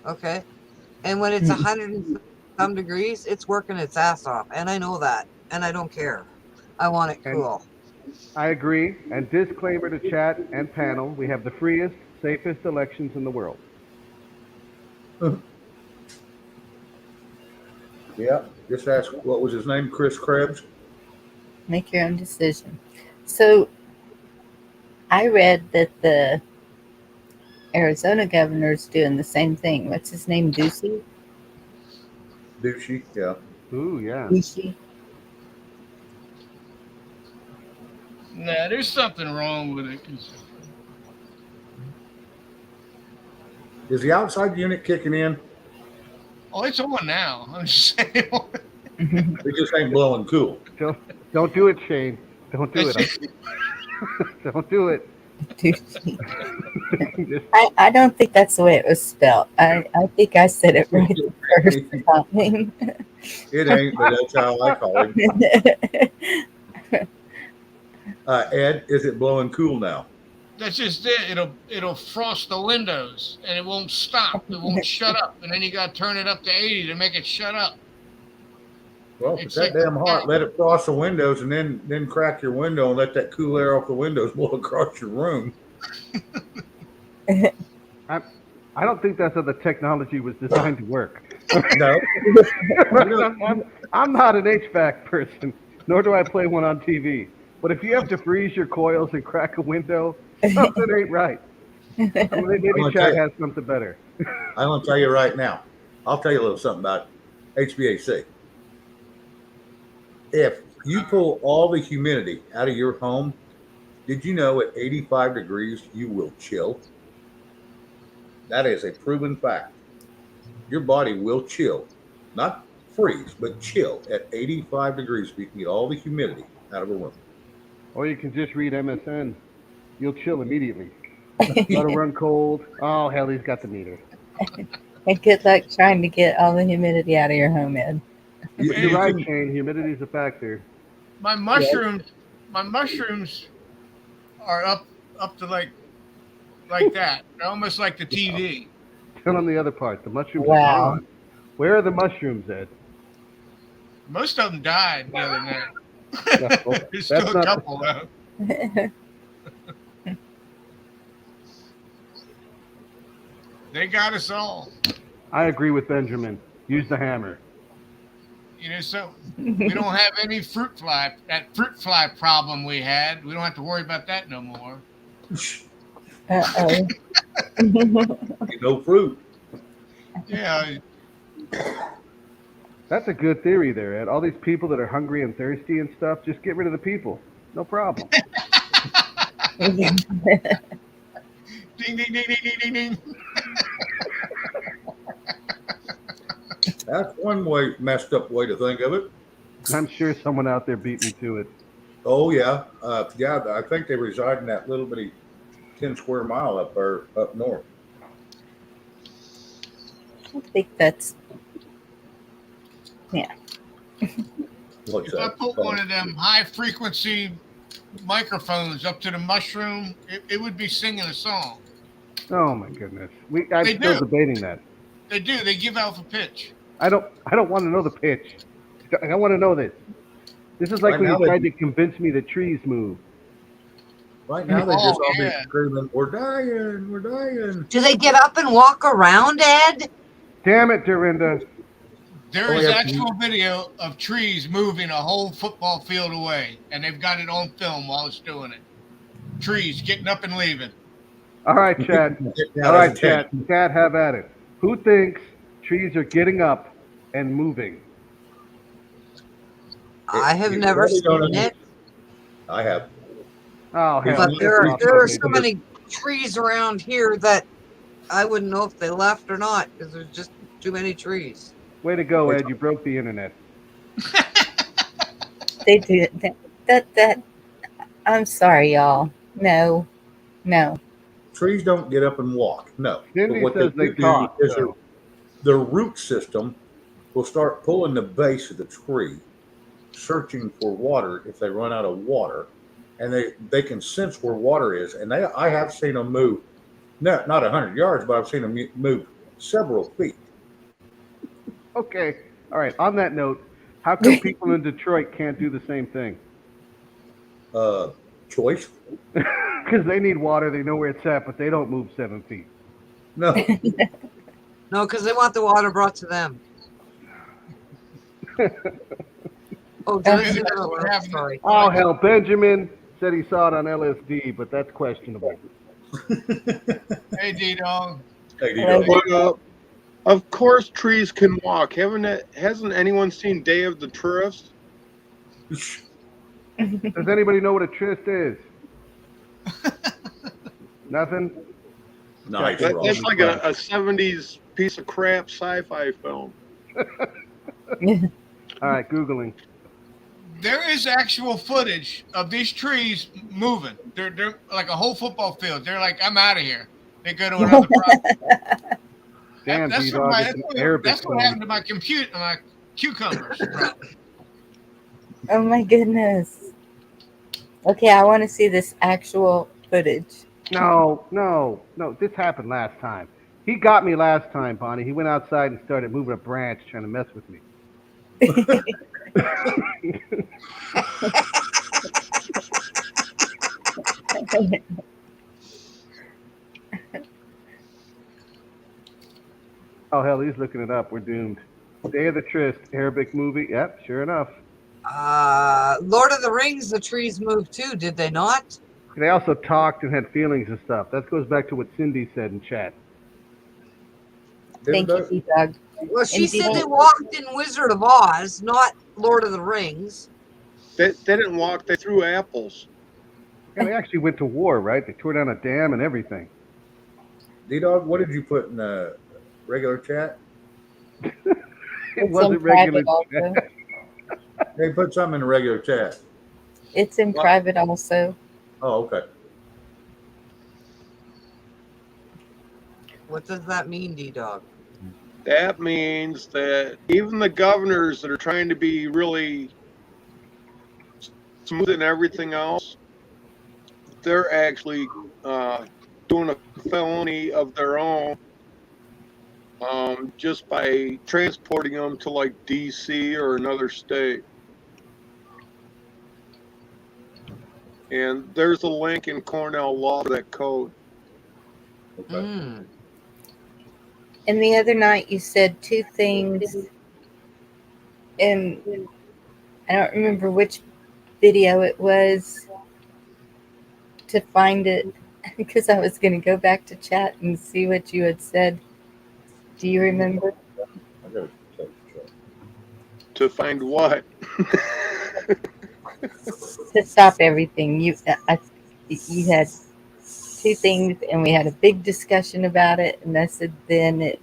Okay. And when it's 100 and some degrees, it's working its ass off. And I know that. And I don't care. I want it And cool. I agree. And disclaimer to chat and panel: we have the freest, safest elections in the world. Yeah. Just ask, what was his name? Chris Krebs? Make your own decision. So I read that the Arizona governor's doing the same thing. What's his name? Ducey? Douchey? Yeah. Ooh, yeah. Ducey? Nah, there's something wrong with it. Is the outside unit kicking in? Oh, it's on now. I'm just saying. It just ain't blowing cool. Don't do it, Shane. Don't do it. Don't do it. Ducey. I don't think that's the way it was spelled. I think I said it right the first time. It ain't, but that's how I call him. Ed, is it blowing cool now? That's just it. It'll frost the windows and it won't stop. It won't shut up. And then you got to turn it up to 80 to make it shut up. Well, if it's that damn hot, let it frost the windows and then crack your window and let that cool air off the windows blow across your room. I don't think that's how the technology was designed to work. No. I'm not an HVAC person, nor do I play one on TV. But if you have to freeze your coils and crack a window, something ain't right. Maybe Chad has something better. I'm going to tell you right now. I'll tell you a little something about HVAC. If you pull all the humidity out of your home, did you know at 85 degrees you will chill? That is a proven fact. Your body will chill. Not freeze, but chill at 85 degrees if you can get all the humidity out of a room. Or you can just read MSN. You'll chill immediately. Let it run cold. Oh, hell, he's got the meter. And good luck trying to get all the humidity out of your home, Ed. You're right, Shane. Humidity is a factor. My mushrooms are up to like that. They're almost like the TV. Tell on the other part. The mushrooms Wow. are gone. Where are the mushrooms, Ed? Most of them died the other night. No, There's still a couple though. They got us all. I agree with Benjamin. Use the hammer. You know, so we don't have any fruit fly problem we had. We don't have to worry about that no more. Uh-oh. No fruit. Yeah. That's a good theory there, Ed. All these people that are hungry and thirsty and stuff, just get rid of the people. No problem. Ding, ding, ding, ding, ding, ding, ding. That's one messed up way to think of it. I'm sure someone out there beat me to it. Oh, yeah. I think they reside in that little bitty 10 square mile up north. I think that's, yeah. What's If I that? put one of them high frequency microphones up to the mushroom, it would be singing a song. Oh my goodness. I'm still debating that. They do. They give alpha pitch. I don't want to know the pitch. I want to know this. This is like Right when now you tried to convince me that trees move. Right now, they just all be screaming, "We're dying, we're dying." Do they get up and walk around, Ed? Damn it, Dorinda. There is actual video of trees moving a whole football field away, and they've got it on film while it's doing it. Trees getting up and leaving. All right, Chad. All right, Chad. Chad, have at it. Who thinks trees are getting up and moving? I have never seen it. I have. Oh, hell. But there are so many trees around here that I wouldn't know if they left or not because there's just too many trees. Way to go, Ed. You broke the internet. They do that. I'm sorry, y'all. No. Trees don't get up and walk. No. But Cindy what says they do talk. is So. their root system will start pulling the base of the tree, searching for water if they run out of water, and they can sense where water is. And I have seen them move, not 100 yards, but I've seen them move several feet. Okay. All right. On that note, how come people in Detroit can't do the same thing? Choice? Because they need water. They know where it's at, but they don't move 7 feet. No. No, because they want the water brought to them. Oh, did I see that? Sorry. Oh, hell. Benjamin said he saw it on LSD, but that's questionable. Hey, D-Dog. Hey, D-Dog. Of course, trees can walk. Hasn't anyone seen Day of the Tryst? Does anybody know what a tryst is? Nothing? Nice. That's like a 70s piece of crap sci-fi film. All right, Googling. There is actual footage of these trees moving. They're like a whole football field. They're like, I'm out of here. They go to another property. Damn, that's D-Dog, what, it's an Arabic that's what film. happened to my cucumbers. Oh my goodness. Okay, I want to see this actual footage. No. This happened last time. He got me last time, Bonnie. He went outside and started moving a branch trying to mess with me. Oh, hell, he's looking it up. We're doomed. Day of the Tryst, Arabic movie. Yep, sure enough. Lord of the Rings, the trees moved too, did they not? They also talked and had feelings and stuff. That goes back to what Cindy said in chat. Thank you, D-Dog. Well, she said they walked in Wizard of Oz, not Lord of the Rings. They didn't walk. They threw apples. Yeah, they actually went to war, right? They tore down a dam and everything. D-Dog, what did you put in the regular chat? It wasn't regular chat. They put something in the regular chat. It's in private also. Oh, okay. What does that mean, D-Dog? That means that even the governors that are trying to be really smooth and everything else, they're actually doing a felony of their own just by transporting them to like DC or another state. And there's a link in Cornell law for that code. And the other night you said two things, and I don't remember which video it was to find it because I was going to go back to chat and see what you had said. Do you remember? To find what? To stop everything. You had two things, and we had a big discussion about it. And I said, then it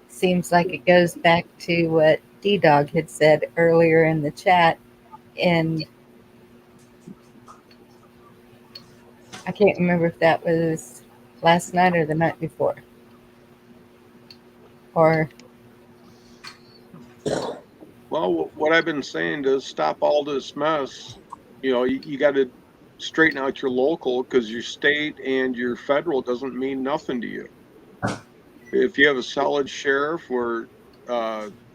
seems like it goes back to what D-Dog had said earlier in the chat. And I can't remember if that was last night or the night before. Or well, what I've been saying to stop all this mess, you got to straighten out your local, because your state and your federal doesn't mean nothing to you. If you have a solid sheriff or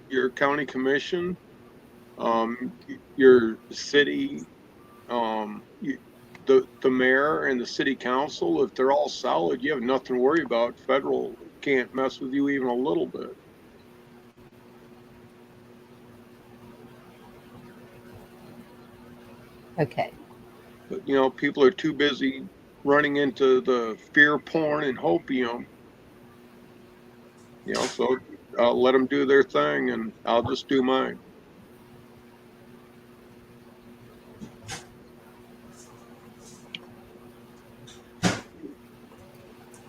your county commission, your city, the mayor and the city council, if they're all solid, you have nothing to worry about. Federal can't mess with you even a little bit. okay. But, people are too busy running into the fear porn and hopium. So I'll let them do their thing and I'll just do mine.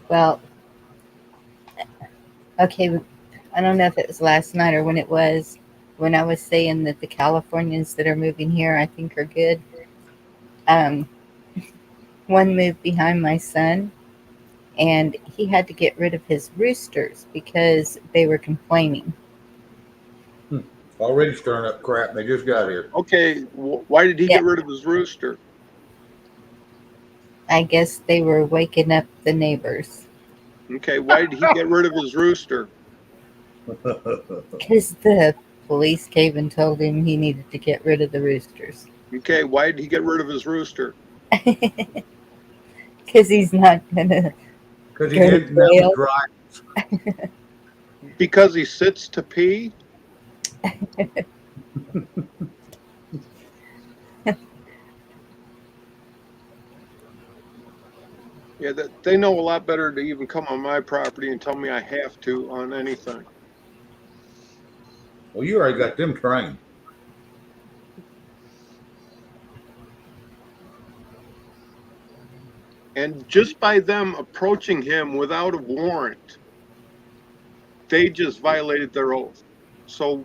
Well, okay. I don't know if it was last night or when it was, when I was saying that the Californians that are moving here, I think are good. Um, one moved behind my son, and he had to get rid of his roosters because they were complaining. Already stirring up crap. They just got here. Okay, why did he Yeah. get rid of his rooster? I guess they were waking up the neighbors Okay, why did he get rid of his rooster? because the police came and told him he needed to get rid of the roosters Okay, why did he get rid of his rooster? because he's not gonna Because he go to didn't have jail. the drive. Because he sits to pee? Yeah, they know a lot better to even come on my property and tell me I have to on anything. Well, you already got them trained. And just by them approaching him without a warrant, they just violated their oath. So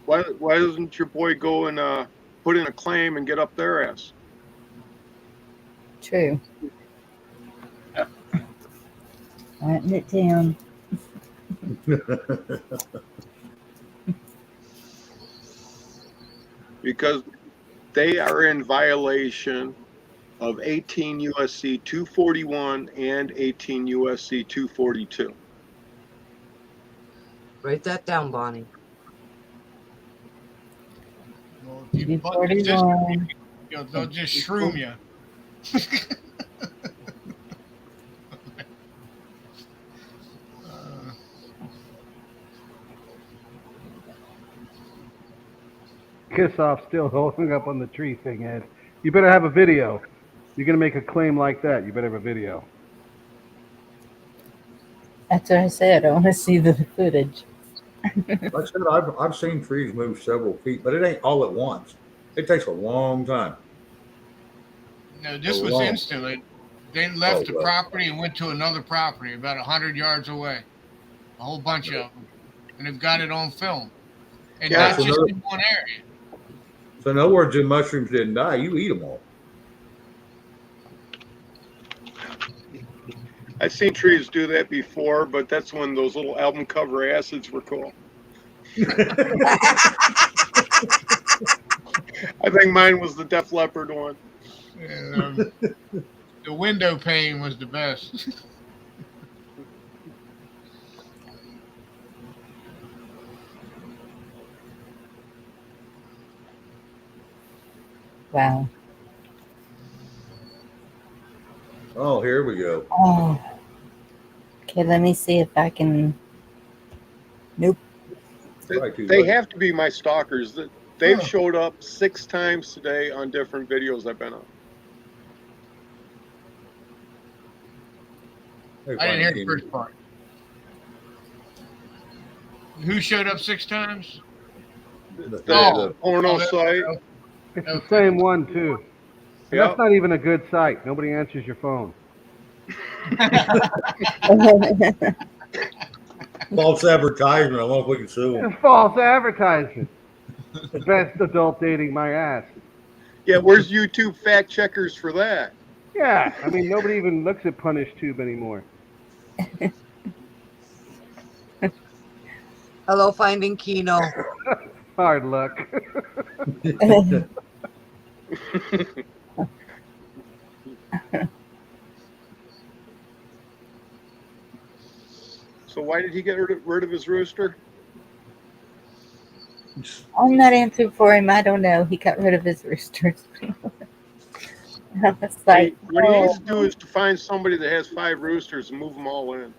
why doesn't your boy go and put in a claim and get up their ass? True. Writing it down. Because they are in violation of 18 USC 241 and 18 USC 242. Write that down, Bonnie. Well, if you button the system, they'll just shroom you. Kiss off still holding up on the tree thing, Ed. You better have a video. You're gonna make a claim like that. You better have a video. That's what I said. I want to see the footage. Like I said, I've seen trees move several feet, but it ain't all at once. It takes a long time. No, this was instantly. They left the property and went to another property about 100 yards away. A whole bunch of them. And they've got it on film. And Yeah, not so just no- in one area. So in other words, the mushrooms didn't die. You eat them all. I've seen trees do that before, but that's when those little album cover acids were cool. I think mine was the Def Leppard one. And, the window pane was the best. Wow. Oh, here we go. Oh. Okay, let me see if I can. Nope. They have to be my stalkers. They've showed up 6 times today on different videos I've been on. I didn't hear the first part. Who showed up 6 times? The porno site. It's the same one too. And Yep. that's not even a good site. Nobody answers your phone. False advertisement. I don't know if we can sue them. It's false advertisement. The best adult dating my ass. Yeah, where's YouTube fact checkers for that? Yeah, I mean nobody even looks at PunishTube anymore. Hello, Finding Kino. Hard luck. So why did he get rid of his rooster? I'm not answering for him. I don't know. He got rid of his roosters. I was like, What he needs to do is to find somebody that has 5 roosters and move them all in.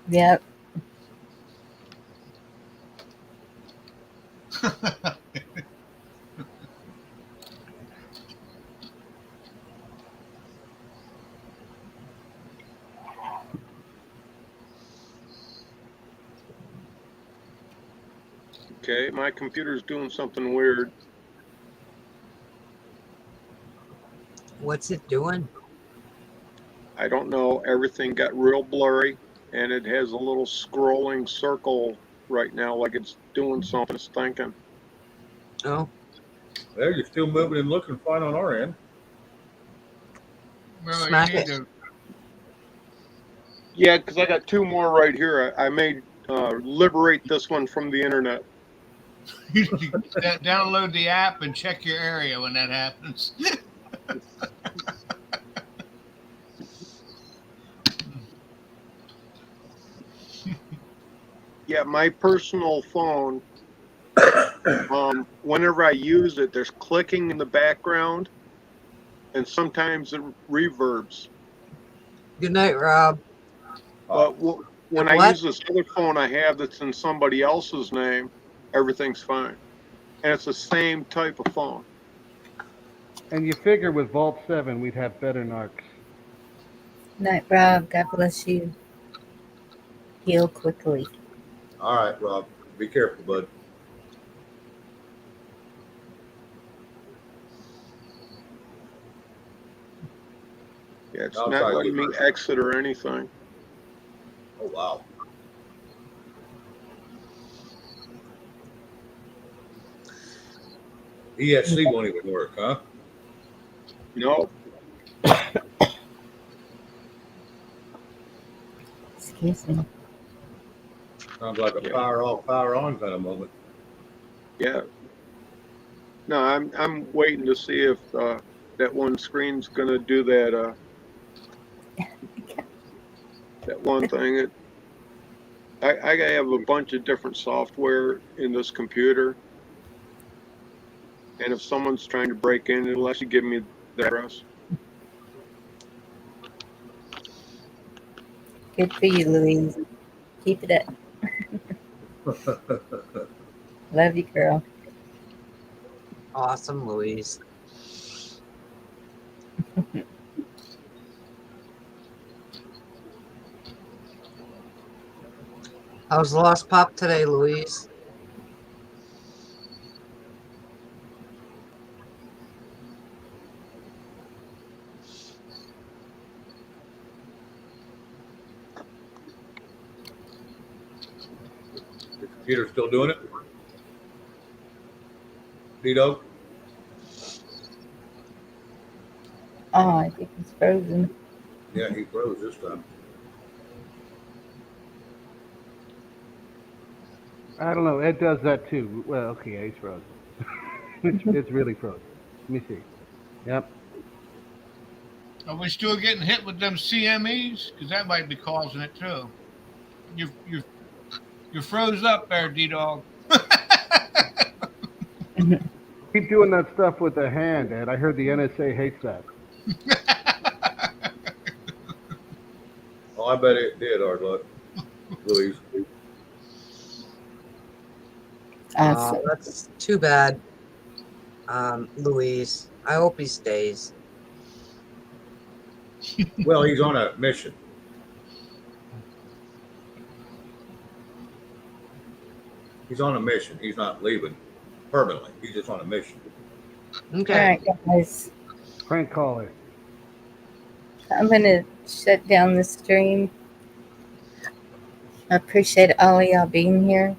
Yep. Okay, my computer's doing something weird. What's it doing? I don't know. Everything got real blurry, and it has a little scrolling circle right now, like it's doing something, it's thinking. Oh, Well, you're still moving and looking fine on our end. Well, you smack need it. to. Yeah, because I got two more right here. I may liberate this one from the internet. Download the app and check your area when that happens. Yeah, my personal phone, whenever I use it, there's clicking in the background, and sometimes it reverbs. Good night, Rob. But when I What? use this other phone I have that's in somebody else's name, everything's fine. And it's the same type of phone. And you figure with Vault 7, we'd have better narcs. Night, Rob. God bless you. Heal quickly. All right, Rob. Be careful, bud. Yeah, it's I'm not sorry, letting me Luke. exit or anything. Oh, wow. ESC won't even work, huh? No. Excuse me. Sounds like a power off, power on kind of moment. Yeah. No, I'm waiting to see if that one screen's gonna do that that one thing. I have a bunch of different software in this computer, and if someone's trying to break in, it'll actually give me the address. Good for you, Louise. Keep it up. Love you, girl. Awesome, Louise. How's Lost Pop today, Louise? The computer's still doing it? Tito? Oh, I think he's frozen. Yeah, he froze this time. I don't know. Ed does that too. Well, okay, he's frozen. It's really frozen. Let me see. Yep. Are we still getting hit with them CMEs? Because that might be causing it too. You froze up there, D-Dog. Keep doing that stuff with the hand, Ed. I heard the NSA hates that. Oh, I bet it did, hard luck. Louise. That's too bad, Louise. I hope he stays. Well, he's on a mission. He's on a mission. He's not leaving permanently. He's just on a mission. Okay. All right, guys. Prank caller. I'm going to shut down the stream. I appreciate all of y'all being here.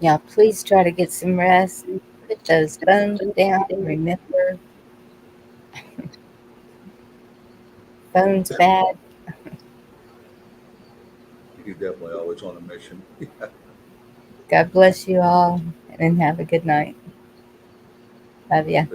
Y'all, please try to get some rest. Put those phones down. Remember, phone's bad. He's definitely always on a mission. God bless you all and have a good night. Love ya.